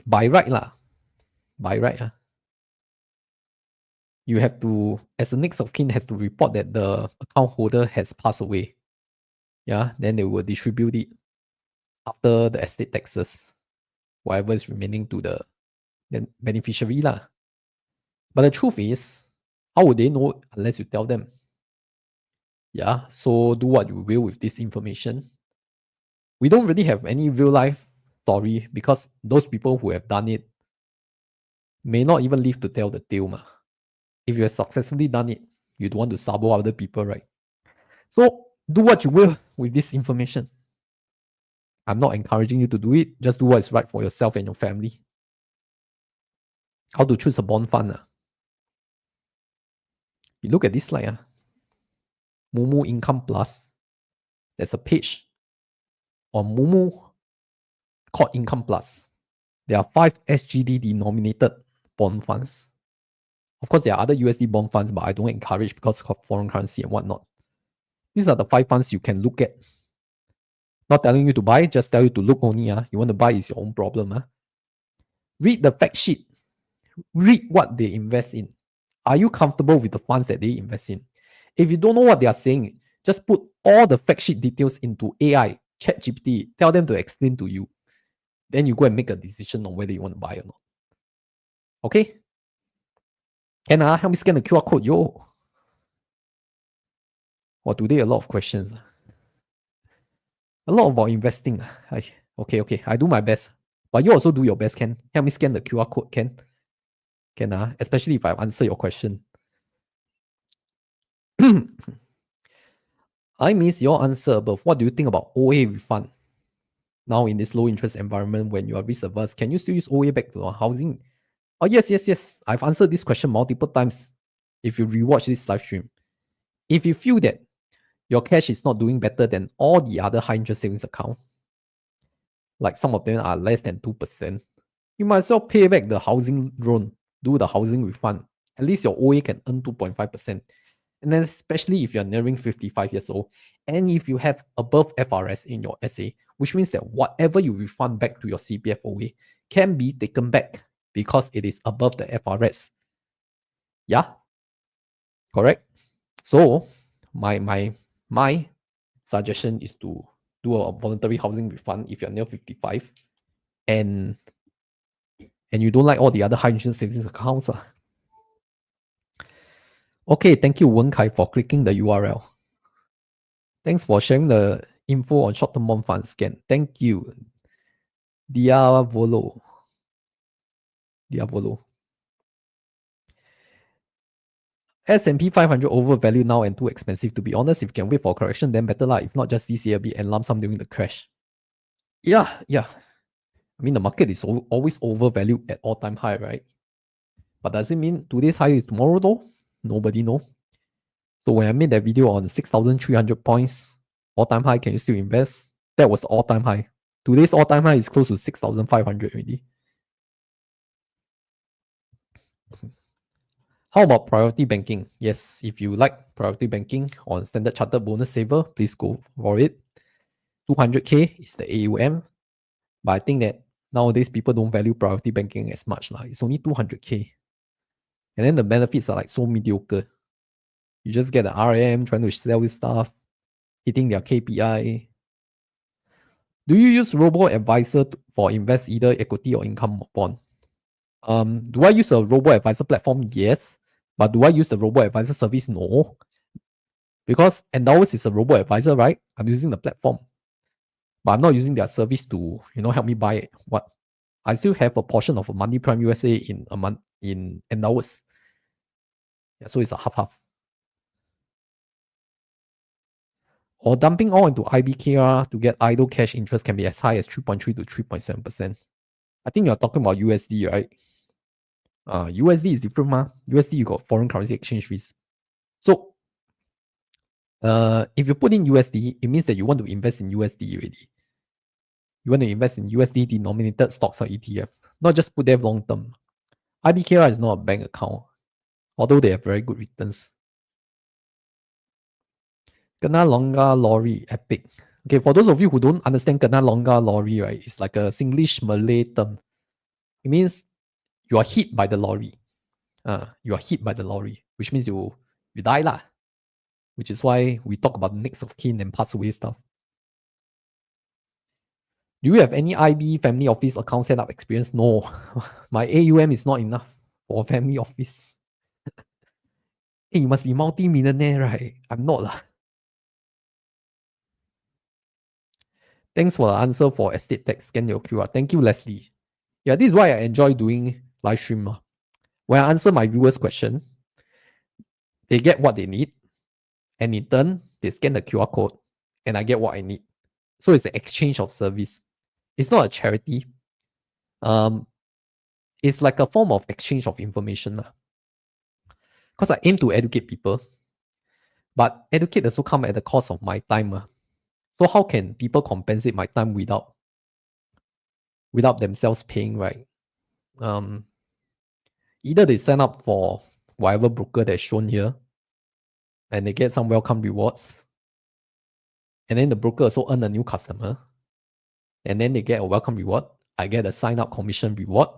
by right, you have to, as the next of kin, has to report that the account holder has passed away. Yeah, then they will distribute it after the estate taxes, whatever is remaining to the beneficiary lah. But the truth is, how would they know unless you tell them? Yeah, so do what you will with this information. We don't really have any real life story because those people who have done it may not even live to tell the tale. If you have successfully done it, you don't want to sabo other people, right? So do what you will with this information. I'm not encouraging you to do it. Just do what is right for yourself and your family. How to choose a bond fund? You look at this slide. Mumu Income Plus. There's a page on Mumu called Income Plus. There are 5 SGD denominated bond funds. Of course, there are other USD bond funds, but I don't encourage because of foreign currency and whatnot. These are the 5 funds you can look at. Not telling you to buy, just tell you to look only. You want to buy is your own problem. Read the fact sheet. Read what they invest in. Are you comfortable with the funds that they invest in? If you don't know what they are saying, just put all the fact sheet details into AI, ChatGPT, tell them to explain to you. Then you go and make a decision on whether you want to buy or not. Okay? Can help me scan the QR code, yo. Or today a lot of questions. A lot about investing. Okay. I do my best. But you also do your best, Ken. Help me scan the QR code, Ken. Can especially if I answer your question. I miss your answer above. What do you think about OA refund? Now in this low interest environment when you are risk averse, can you still use OA back to housing? Oh, yes. I've answered this question multiple times. If you rewatch this live stream, if you feel that your cash is not doing better than all the other high interest savings account, like some of them are less than 2%, you might as well pay back the housing loan, do the housing refund. At least your OA can earn 2.5%. And then especially if you're nearing 55 years old, and if you have above FRS in your SA, which means that whatever you refund back to your CPF OA can be taken back because it is above the FRS. Yeah, correct. So my suggestion is to do a voluntary housing refund if you're near 55 and you don't like all the other high interest savings accounts. Okay, thank you, Wen Kai, for clicking the URL. Thanks for sharing the info on short-term bond fund scan. Thank you. Diavolo. S&P 500 overvalued now and too expensive. To be honest, if you can wait for a correction, then better lah. If not, just DCAB and lump sum during the crash. Yeah. I mean, the market is always overvalued at all-time high, right? But does it mean today's high is tomorrow though? Nobody know. So when I made that video on 6,300 points, all-time high, can you still invest? That was the all-time high. Today's all-time high is close to 6,500 already. How about priority banking? Yes, if you like priority banking on Standard Chartered Bonus Saver, please go for it. 200K is the AUM. But I think that nowadays people don't value priority banking as much. It's only 200K. And then the benefits are like so mediocre. You just get an RM trying to sell this stuff, hitting their KPI. Do you use robo-advisor for invest either equity or income bond? Do I use a robo-advisor platform? Yes. But do I use the robo-advisor service? No. Because Endowus is a robo-advisor, right? I'm using the platform. But I'm not using their service to, help me buy what. I still have a portion of a Money Prime USA in a month in Endowus. Yeah, so it's a half-half. Or dumping all into IBKR to get idle cash interest can be as high as 3.3 to 3.7%. I think you're talking about USD, right? USD is different, USD you got foreign currency exchange risk. So, if you put in USD, it means that you want to invest in USD already. You want to invest in USD denominated stocks or ETF, not just put there long term. IBKR is not a bank account, although they have very good returns. Kena Longa Lorry Epic. Okay, for those of you who don't understand Kena Longa Lorry, right, it's like a Singlish Malay term. It means you are hit by the lorry. You are hit by the lorry, which means you die lah. Which is why we talk about next of kin and pass away stuff. Do you have any IB family office account setup experience? No. My AUM is not enough for family office. Hey, you must be multi-millionaire, right? I'm not lah. Thanks for the answer for estate tax. Scan your QR. Thank you, Leslie. Yeah, this is why I enjoy doing live stream. When I answer my viewers' question, they get what they need, and in turn, they scan the QR code, and I get what I need. So it's an exchange of service. It's not a charity. It's like a form of exchange of information. Because I aim to educate people, but educate also come at the cost of my time. So how can people compensate my time without themselves paying, right? Either they sign up for whatever broker that's shown here, and they get some welcome rewards. And then the broker also earn a new customer, and then they get a welcome reward. I get a sign up commission reward,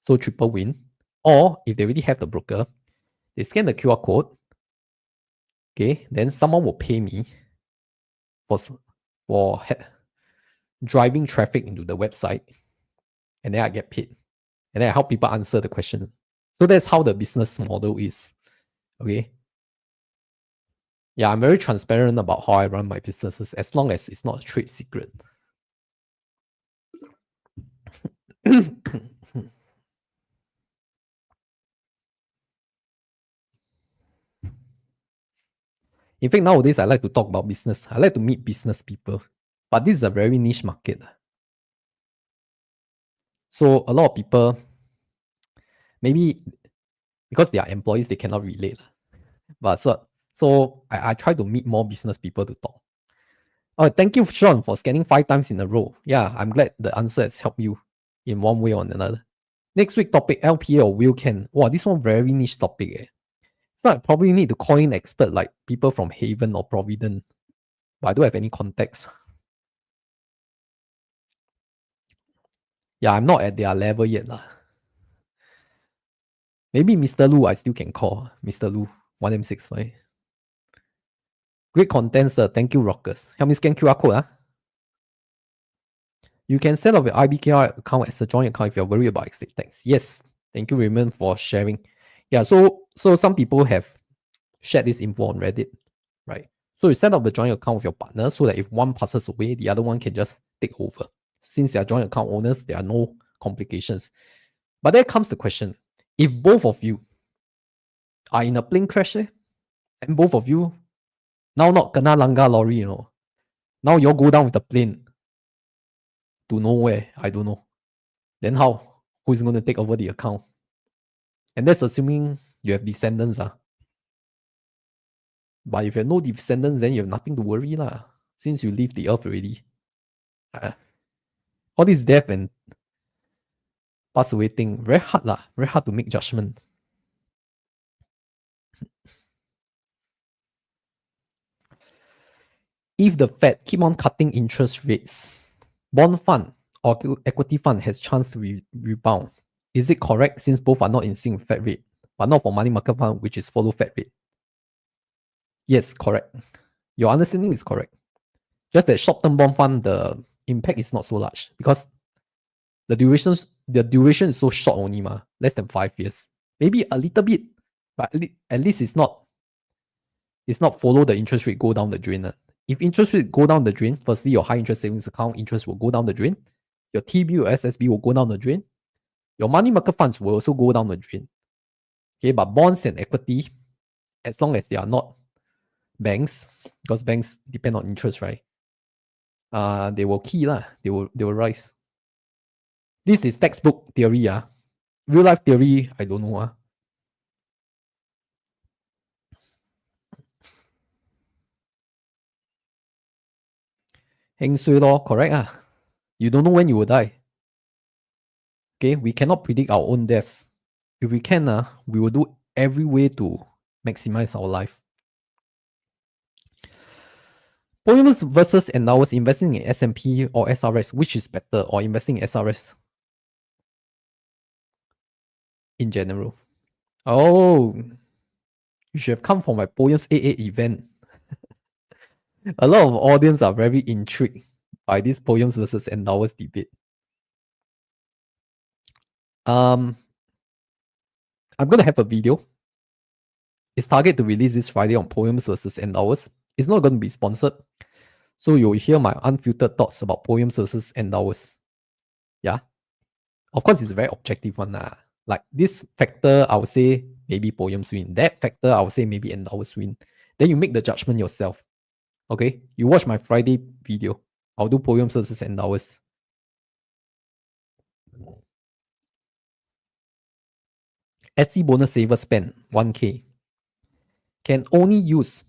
so triple win. Or if they already have the broker, they scan the QR code. Okay, then someone will pay me for driving traffic into the website, and then I get paid, and then I help people answer the question. So that's how the business model is. Okay. Yeah, I'm very transparent about how I run my businesses, as long as it's not a trade secret. In fact, nowadays I like to talk about business. I like to meet business people, but this is a very niche market. So a lot of people, maybe because they are employees, they cannot relate. But so I try to meet more business people to talk. Oh, thank you, Sean, for scanning 5 times in a row. Yeah, I'm glad the answer has helped you in one way or another. Next week topic, LPA or will can. Wow, this one very niche topic. So I probably need to call in expert like people from Haven or Provident. But I don't have any context. Yeah, I'm not at their level yet. Maybe Mr. Lu I still can call. Mr. Lu, 1M65. Great content, sir. Thank you, Rockers. Help me scan QR code. You can set up your IBKR account as a joint account if you're worried about estate tax. Yes. Thank you, Raymond, for sharing. Yeah, so some people have shared this info on Reddit, right? So you set up a joint account with your partner so that if one passes away, the other one can just take over. Since they are joint account owners, there are no complications. But there comes the question, if both of you are in a plane crash, and both of you now not kena langgar lorry, now you all go down with the plane to nowhere, I don't know. Then how? Who's going to take over the account? And that's assuming you have descendants. But if you have no descendants, then you have nothing to worry lah. Since you leave the earth already. All this death and pass away thing, very hard lah. Very hard to make judgment. If the Fed keep on cutting interest rates, bond fund or equity fund has chance to rebound. Is it correct since both are not in sync with Fed rate, but not for money market fund, which is follow Fed rate? Yes, correct. Your understanding is correct. Just that short-term bond fund, the impact is not so large because the duration is so short only, less than 5 years. Maybe a little bit, but at least it's not follow the interest rate go down the drain. If interest rate go down the drain, firstly, your high interest savings account interest will go down the drain. Your TB or SSB will go down the drain. Your money market funds will also go down the drain. Okay, but bonds and equity, as long as they are not banks, because banks depend on interest, right? They will key lah. They will rise. This is textbook theory. Real life theory, I don't know. Heng sui lor, correct. You don't know when you will die. Okay, we cannot predict our own deaths. If we can, we will do every way to maximize our life. Poems versus endowers, investing in S&P or SRS, which is better, or investing in SRS in general? Oh, you should have come for my Poems AA event. A lot of audience are very intrigued by this Poems versus endowers debate. I'm going to have a video. It's targeted to release this Friday on Poems versus endowers. It's not going to be sponsored. So you'll hear my unfiltered thoughts about Poems versus endowers. Yeah. Of course, it's a very objective one. Like this factor, I would say maybe Poems win. That factor, I would say maybe endowers win. Then you make the judgment yourself. Okay? You watch my Friday video. I'll do Poems versus endowers. SC bonus saver spend 1K. Can only use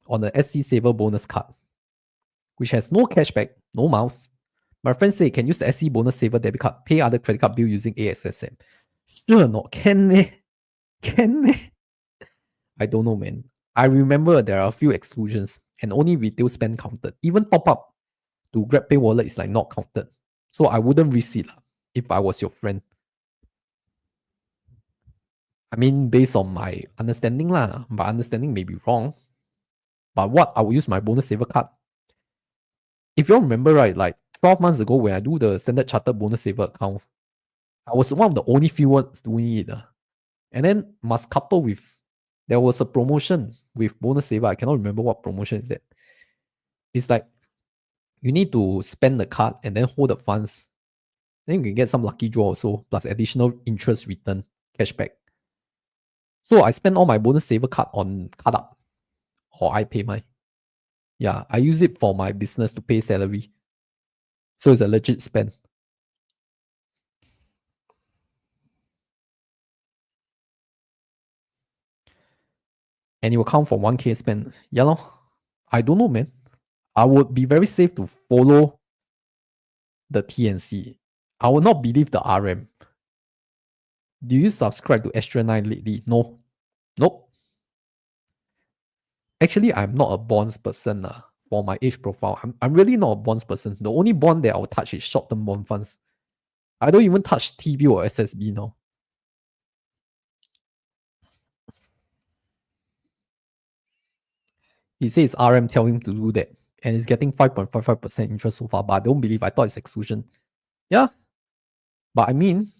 on the SC saver bonus card, which has no cashback, no miles. My friend say can use the SC bonus saver debit card, pay other credit card bill using AXSM. Sure or not? Can Can meh? I don't know, man. I remember there are a few exclusions and only retail spend counted. Even top up to GrabPay wallet is like not counted. So I wouldn't risk it lah if I was your friend. I mean, based on my understanding lah, my understanding may be wrong. But what I will use my bonus saver card. If you all remember right, like 12 months ago when I do the Standard Chartered bonus saver account, I was one of the only few ones doing it. And then must couple with there was a promotion with bonus saver. I cannot remember what promotion is that. It's like you need to spend the card and then hold the funds. Then you can get some lucky draw also, plus additional interest return cashback. So I spend all my bonus saver card on card up or I pay my. Yeah, I use it for my business to pay salary. So it's a legit spend. And it will count for 1K spend. Yeah, lor. I don't know, man. I would be very safe to follow the TNC. I will not believe the RM. Do you subscribe to Astra 9 lately? No. Nope. Actually, I'm not a bonds person for my age profile. I'm really not a bonds person. The only bond that I'll touch is short-term bond funds. I don't even touch T-bill or SSB now. He says RM tell him to do that. And he's getting 5.55% interest so far. But I don't believe. I thought it's exclusion. Yeah. But I mean,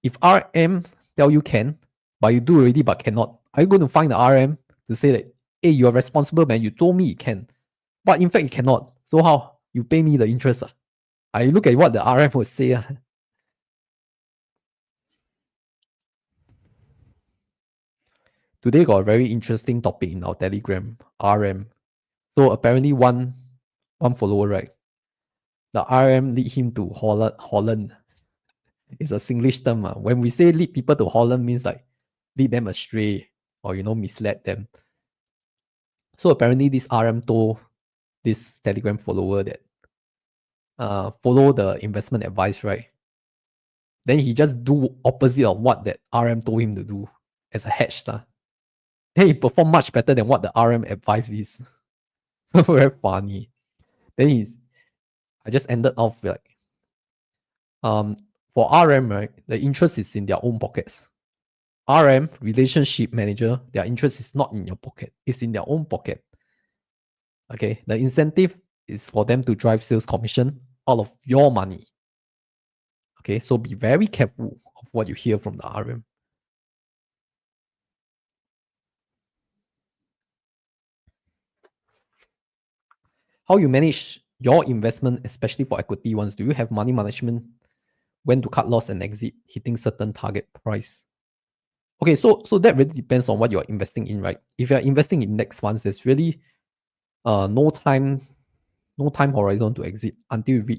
if RM tell you can, but you do already but cannot, are you going to find the RM to say that, hey, you're responsible, man. You told me you can. But in fact, you cannot. So how? You pay me the interest. I look at what the RM would say. Today got a very interesting topic in our Telegram, RM. So apparently one follower, right? The RM lead him to Holland. It's a Singlish term. When we say lead people to Holland means like lead them astray or mislead them. So apparently this RM told this Telegram follower that follow the investment advice, right? Then he just do opposite of what that RM told him to do as a hedge. Then he performed much better than what the RM advice is. So very funny. Then I just ended off like for RM, right? The interest is in their own pockets. RM, relationship manager, their interest is not in your pocket, it's in their own pocket. Okay, the incentive is for them to drive sales commission out of your money. Okay, so be very careful of what you hear from the RM. How you manage your investment, especially for equity ones? Do you have money management? When to cut loss and exit, hitting certain target price? Okay, so that really depends on what you're investing in, right? If you're investing in index funds, there's really no time horizon to exit until you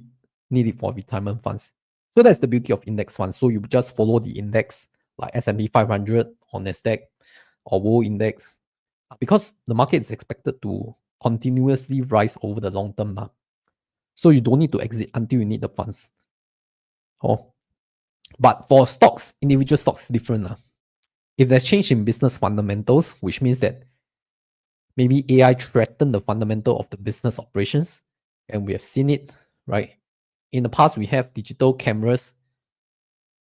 need it for retirement funds. So that's the beauty of index funds. So you just follow the index like S&P 500 or Nasdaq or World Index because the market is expected to continuously rise over the long term. So you don't need to exit until you need the funds. Oh, but for stocks, individual stocks different. If there's change in business fundamentals, which means that maybe AI threatened the fundamental of the business operations, and we have seen it, right? In the past, we have digital cameras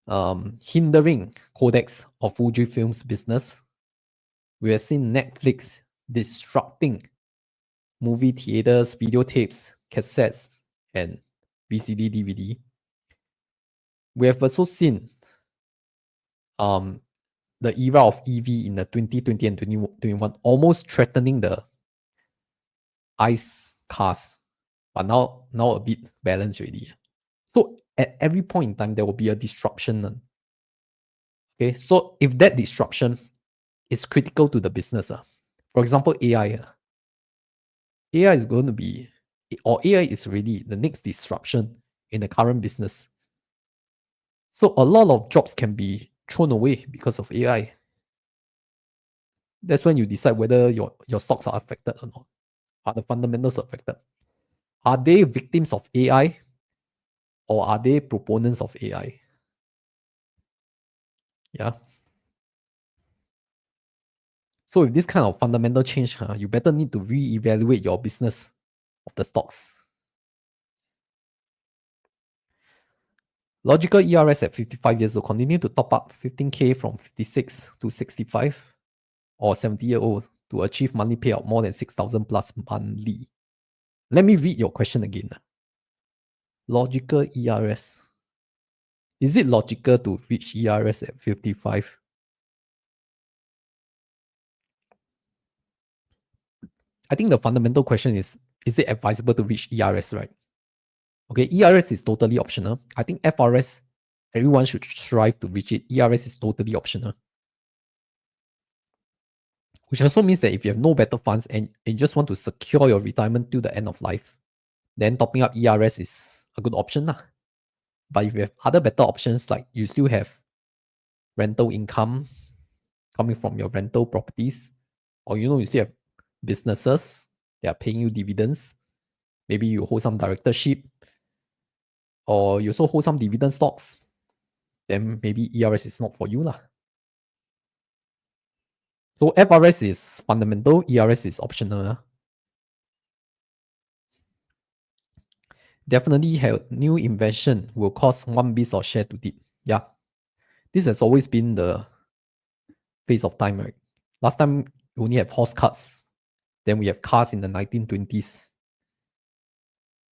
hindering Kodak's or Fujifilm's business. We have seen Netflix disrupting movie theaters, videotapes, cassettes, and VCD, DVD. We have also seen the era of EV in the 2020 and 2021 almost threatening the ICE cars, but now a bit balanced already. So at every point in time, there will be a disruption. Okay, so if that disruption is critical to the business, for example, AI, AI is going to be, or AI is really the next disruption in the current business. So a lot of jobs can be thrown away because of AI. That's when you decide whether your stocks are affected or not. Are the fundamentals affected? Are they victims of AI or are they proponents of AI? Yeah. So with this kind of fundamental change, you better need to reevaluate your business of the stocks. Logical ERS at 55 years old continue to top up 15K from 56 to 65 or 70-year-old to achieve monthly payout more than 6,000 plus monthly. Let me read your question again. Logical ERS. Is it logical to reach ERS at 55? I think the fundamental question is it advisable to reach ERS, right? Okay, ERS is totally optional. I think FRS, everyone should strive to reach it. ERS is totally optional. Which also means that if you have no better funds and you just want to secure your retirement till the end of life, then topping up ERS is a good option. But if you have other better options, like you still have rental income coming from your rental properties, or you still have businesses that are paying you dividends, maybe you hold some directorship, or you also hold some dividend stocks, then maybe ERS is not for you lah. So FRS is fundamental, ERS is optional. Definitely have new invention will cause one piece of share to dip. Yeah. This has always been the phase of time, right? Last time we only have horse carts. Then we have cars in the 1920s.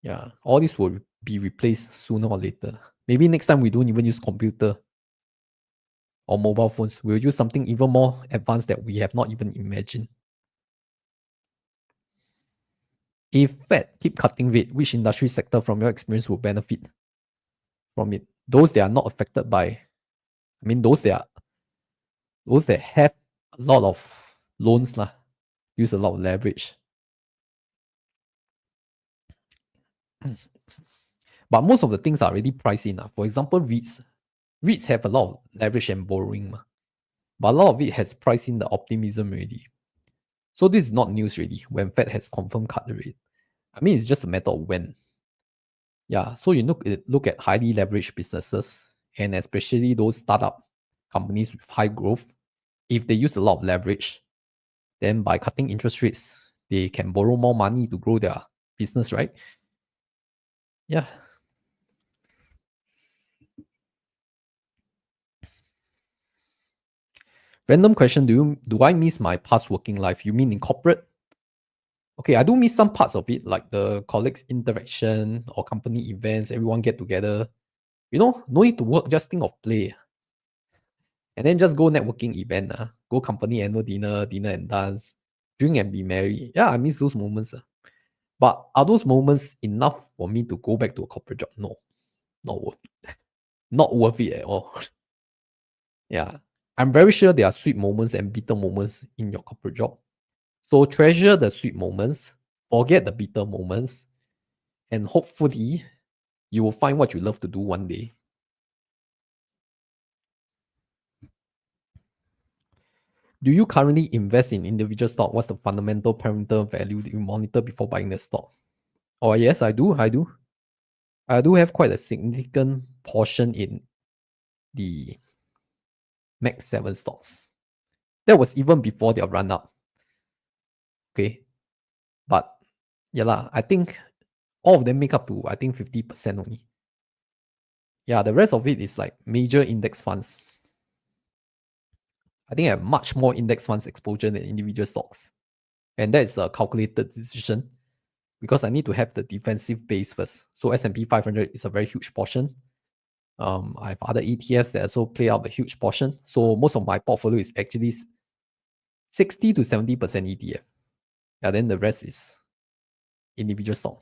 Yeah. All this will be replaced sooner or later. Maybe next time we don't even use computer or mobile phones. We'll use something even more advanced that we have not even imagined. If Fed keep cutting rate, which industry sector from your experience will benefit from it? Those that are not affected by, those that have a lot of loans lah, use a lot of leverage. But most of the things are already priced in. For example, REITs have a lot of leverage and borrowing. But a lot of it has priced in the optimism already. So this is not news really when Fed has confirmed cut the rate. It's just a matter of when. Yeah, so you look at highly leveraged businesses and especially those startup companies with high growth. If they use a lot of leverage, then by cutting interest rates, they can borrow more money to grow their business, right? Yeah. Random question, do I miss my past working life? You mean in corporate? Okay, I do miss some parts of it, like the colleagues interaction or company events, everyone get together. No need to work, just think of play. And then just go networking event, go company annual dinner and dance, drink and be merry. Yeah, I miss those moments. But are those moments enough for me to go back to a corporate job? No, not worth it. Not worth it at all. Yeah. I'm very sure there are sweet moments and bitter moments in your corporate job. So treasure the sweet moments, forget the bitter moments, and hopefully you will find what you love to do one day. Do you currently invest in individual stock? What's the fundamental parameter value that you monitor before buying the stock? Oh yes, I do. I do have quite a significant portion in the Max 7 stocks. That was even before their run up. Okay. But yeah lah, I think all of them make up to 50% only. Yeah, the rest of it is like major index funds. I think I have much more index funds exposure than individual stocks. And that is a calculated decision because I need to have the defensive base first. So S&P 500 is a very huge portion. I have other ETFs that also play out a huge portion. So most of my portfolio is actually 60 to 70% ETF. Yeah, then the rest is individual stock.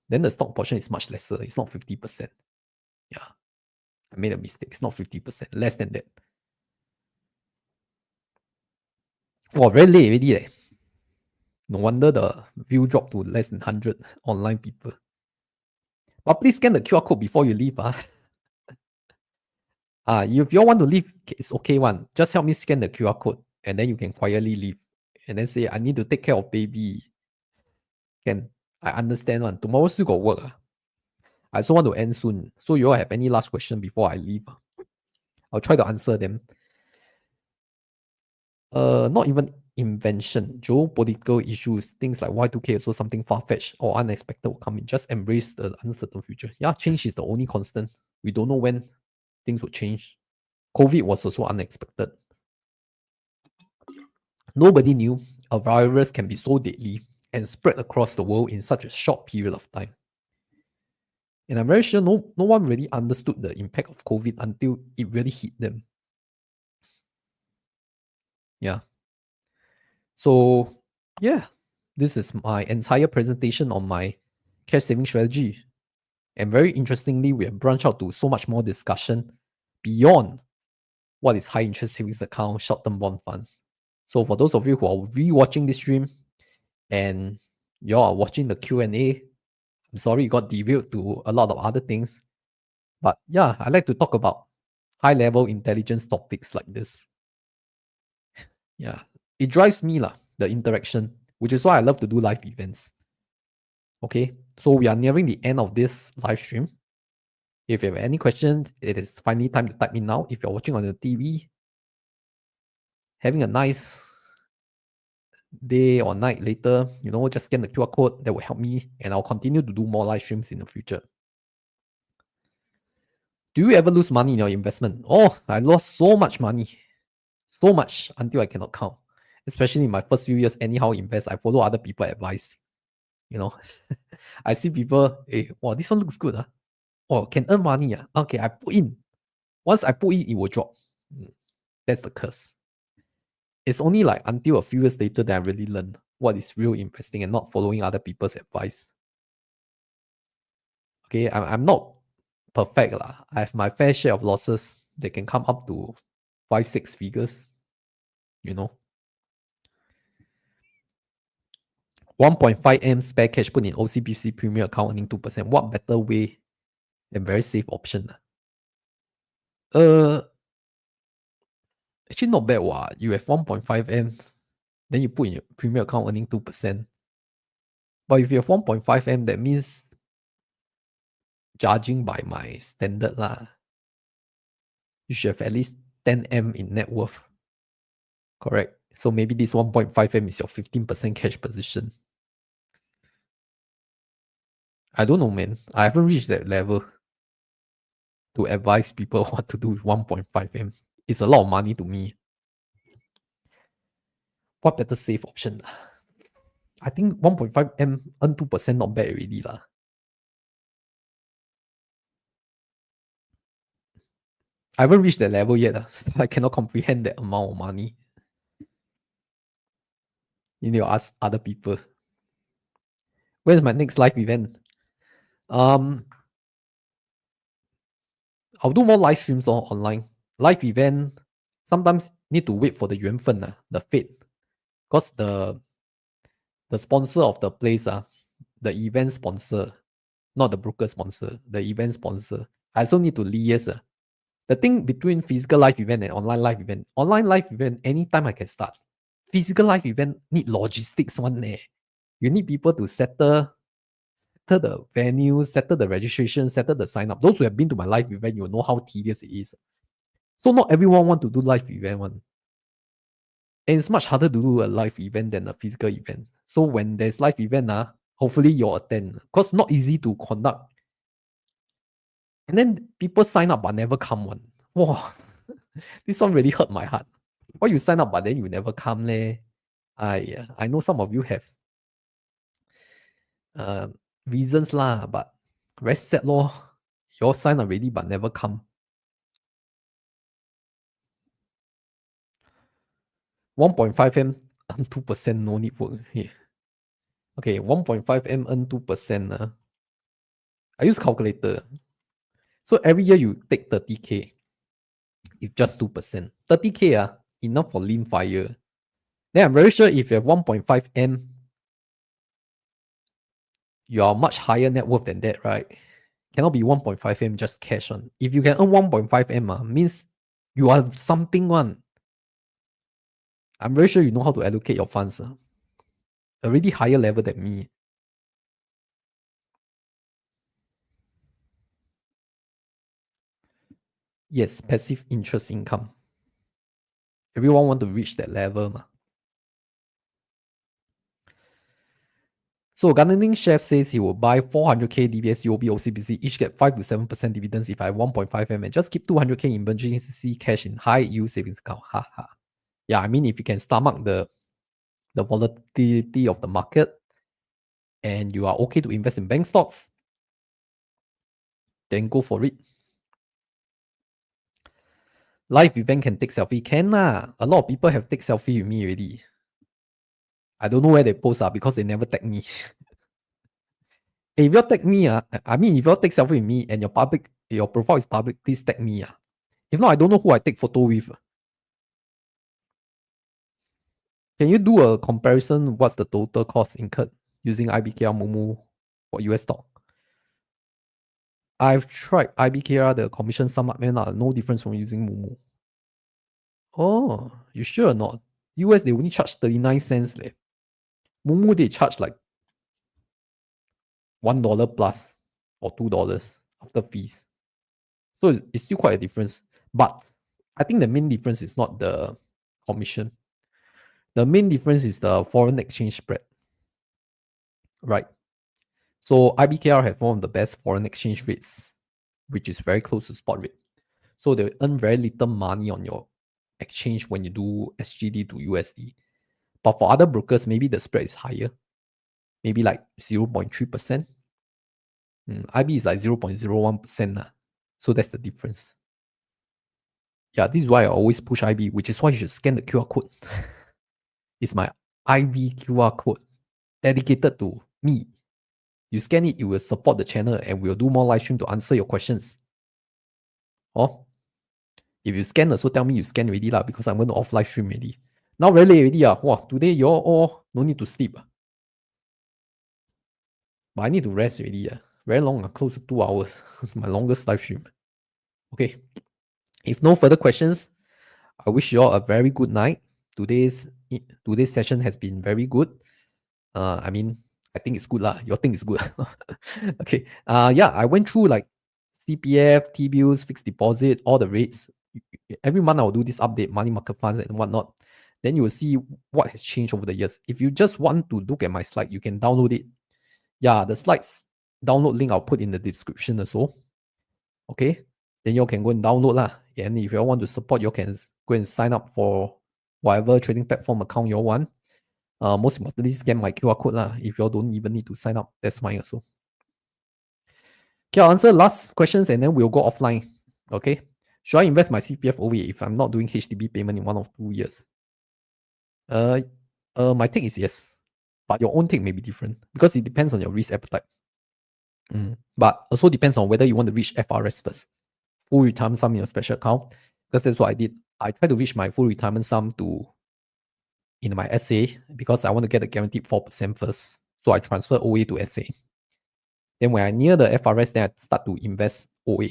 Then the stock portion is much lesser. It's not 50%. Yeah, I made a mistake. It's not 50%, less than that. Wow, very late already. No wonder the view dropped to less than 100 online people. But please scan the QR code before you leave. If you all want to leave, it's okay one. Just help me scan the QR code and then you can quietly leave. And then say, I need to take care of baby. Can I understand one? Tomorrow still got work. I also want to end soon. So you all have any last question before I leave? I'll try to answer them. Not even invention, geopolitical issues, things like Y2K, also something far-fetched or unexpected will come in. Just embrace the uncertain future. Yeah, change is the only constant. We don't know when things will change. COVID was also unexpected. Nobody knew a virus can be so deadly and spread across the world in such a short period of time. And I'm very sure no one really understood the impact of COVID until it really hit them. Yeah. So, yeah, this is my entire presentation on my cash saving strategy. And very interestingly, we have branched out to so much more discussion beyond what is high interest savings account, short term bond funds. So, for those of you who are re-watching this stream and you are watching the Q&A, I'm sorry it got derailed to a lot of other things. But yeah, I like to talk about high level intelligence topics like this. Yeah, it drives me lah, the interaction, which is why I love to do live events. Okay, so we are nearing the end of this live stream. If you have any questions, it is finally time to type in now. If you're watching on the TV, having a nice day or night later, just scan the QR code. That will help me, and I'll continue to do more live streams in the future. Do you ever lose money in your investment? Oh, I lost so much money. So much until I cannot count. Especially in my first few years, anyhow invest, I follow other people's advice. I see people, hey, wow, this one looks good. Oh, can earn money. Okay, I put in. Once I put in, it will drop. That's the curse. It's only like until a few years later that I really learned what is real investing and not following other people's advice. Okay, I'm not perfect. I have my fair share of losses. They can come up to 5-6 figures. 1.5M spare cash put in OCBC Premier account earning 2%. What better way and very safe option? Actually not bad. You have 1.5M, then you put in your Premier account earning 2%. But if you have 1.5M, that means, judging by my standard you should have at least 10M in net worth. Correct. So maybe this 1.5M is your 15% cash position. I don't know, man. I haven't reached that level to advise people what to do with 1.5M. It's a lot of money to me. What better safe option? I think 1.5M earn 2% not bad already. I haven't reached that level yet. I cannot comprehend that amount of money. You need to ask other people. Where's my next live event? I'll do more live streams online. Live event, sometimes need to wait for the 缘分, the fate. Because the sponsor of the place, the event sponsor, not the broker sponsor, the event sponsor, I also need to liaise. The thing between physical live event and online live event, anytime I can start. Physical live event need logistics one. You need people to settle the venue, settle the registration, settle the sign up. Those who have been to my live event, you know how tedious it is. So not everyone want to do live event one. And it's much harder to do a live event than a physical event. So when there's live event, hopefully you'll attend. Because not easy to conduct. And then people sign up but never come one. Wow, this one really hurt my heart. Why you sign up but then you never come leh? I know some of you have reasons but very sad lor. You all sign up already but never come. 1.5M earn 2%, no need work here. Okay, 1.5M earn 2%. I use calculator. So every year you take 30K. It's just 2%. 30K enough for lean fire. Then I'm very sure if you have 1.5M, you are much higher net worth than that, right? Cannot be 1.5M just cash on. If you can earn 1.5M, means you are something one. I'm very sure you know how to allocate your funds. Already higher level than me. Yes, passive interest income. Everyone want to reach that level. So gardening chef says he will buy 400k DBS UOB OCBC, each get 5 to 7% dividends if I have 1.5M and just keep 200k in emergency cash in high yield savings account. Ha ha. Yeah, I mean if you can stomach the volatility of the market and you are okay to invest in bank stocks, then go for it. Live event can take selfie. Can lah. A lot of people have take selfie with me already. I don't know where they post because they never tag me. If you tag me, I mean, if you take selfie with me and your profile is public, please tag me. If not, I don't know who I take photo with. Can you do a comparison? What's the total cost incurred using IBKR Momo for US stock? I've tried IBKR, the commission sum up, man, no difference from using Momo. Oh, you sure or not? US, they only charge 39 cents. Momo, they charge like $1 plus or $2 after fees. So it's still quite a difference. But I think the main difference is not the commission. The main difference is the foreign exchange spread. Right. So IBKR have one of the best foreign exchange rates, which is very close to spot rate. So they earn very little money on your exchange when you do SGD to USD. But for other brokers, maybe the spread is higher, maybe like 0.3%. IB is like 0.01%. So that's the difference. Yeah, this is why I always push IB, which is why you should scan the QR code. It's my IB QR code dedicated to me. You scan it, you will support the channel and we'll do more live stream to answer your questions. Oh, if you scan also tell me you scan already lah, because I'm going to off live stream already. Now very late already. Wow, today you all no need to sleep. But I need to rest already. Very long, close to 2 hours. My longest live stream. Okay. If no further questions, I wish you all a very good night. Today's session has been very good. I mean, I think it's good lah. Your thing is good. Okay. Yeah, I went through like CPF, T-bills, fixed deposit, all the rates. Every month I'll do this update, money market funds and whatnot. Then you will see what has changed over the years. If you just want to look at my slide, you can download it. Yeah, the slides download link I'll put in the description also. Okay. Then you can go and download lah. And if you want to support, you can go and sign up for whatever trading platform account you want. Most importantly, scan my QR code lah. If you don't even need to sign up, that's fine also. Okay, I'll answer last questions and then we'll go offline. Okay. Should I invest my CPF OA if I'm not doing HDB payment in 1 or 2 years? My take is yes, but your own take may be different because it depends on your risk appetite. But also depends on whether you want to reach FRS first, full retirement sum in your special account, because that's what I did. I tried to reach my full retirement sum in my SA because I want to get a guaranteed 4% first. So I transfer OA to SA. Then when I near the FRS, then I start to invest OA.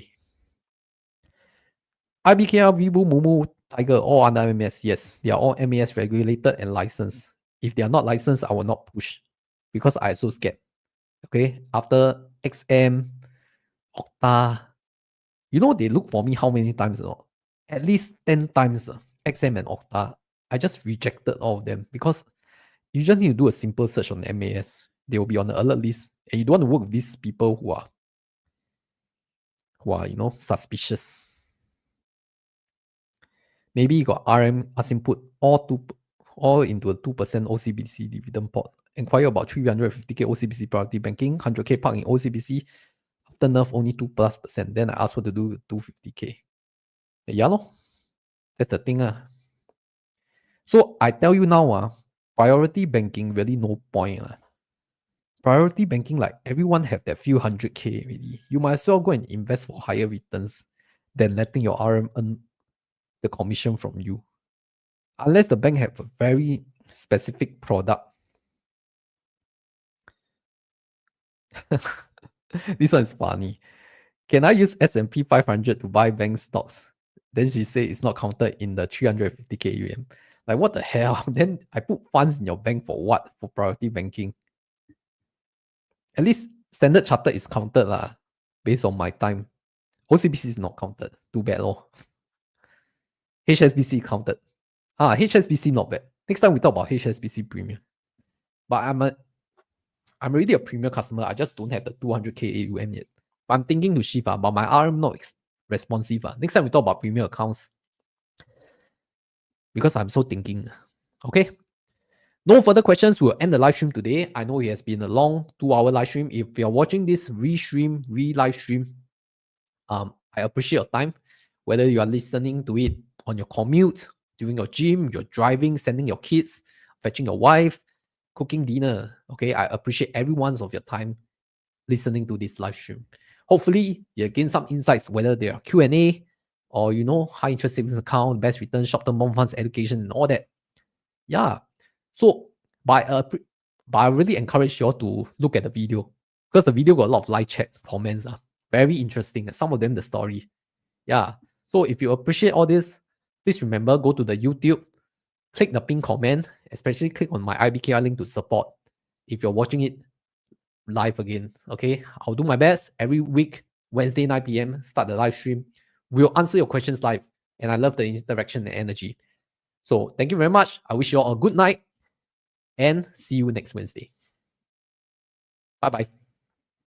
IBKR, Vivo, Momo, Tiger, all under MAS. Yes, they are all MAS regulated and licensed. If they are not licensed, I will not push because I also scared. Okay, after XM, Okta, they look for me how many times? At least 10 times. XM and Okta. I just rejected all of them because you just need to do a simple search on MAS. They will be on the alert list. And you don't want to work with these people who are suspicious. Maybe you got RM ask him put all into a 2% OCBC dividend pot. Inquire about 350k OCBC priority banking, 100k park in OCBC. After nerf only 2+%. Then I asked what to do 250k. Yeah, no. That's the thing. So I tell you now, priority banking really no point. Priority banking, like everyone have that few 100k already. You might as well go and invest for higher returns than letting your RM earn the commission from you. Unless the bank have a very specific product. This one is funny. Can I use S&P 500 to buy bank stocks? Then she say it's not counted in the 350k UM. Like what the hell? Then I put funds in your bank for what? For priority banking. At least Standard Chartered is counted lah, based on my time. OCBC is not counted. Too bad lor. HSBC counted. HSBC not bad. Next time we talk about HSBC premium. But I'm already a premier customer. I just don't have the 200k AUM yet. But I'm thinking to shift, but my RM not responsive. Next time we talk about premier accounts because I'm so thinking. Okay. No further questions. We'll end the live stream today. I know it has been a long 2-hour live stream. If you're watching this live stream, I appreciate your time. Whether you are listening to it on your commute, during your gym, you're driving, sending your kids, fetching your wife, cooking dinner. Okay, I appreciate every one of your time listening to this live stream. Hopefully, you gain some insights, whether they are Q&A or high interest savings account, best return, short-term bond funds, education, and all that. Yeah. So, but I really encourage you all to look at the video because the video got a lot of live chat comments. Very interesting. Some of them the story. Yeah. So if you appreciate all this, please remember go to the YouTube, click the pin comment, especially click on my IBKR link to support. If you're watching it live again, okay, I'll do my best every week, Wednesday 9 p.m. Start the live stream. We'll answer your questions live, and I love the interaction and energy. So thank you very much. I wish you all a good night and see you next Wednesday. Bye bye.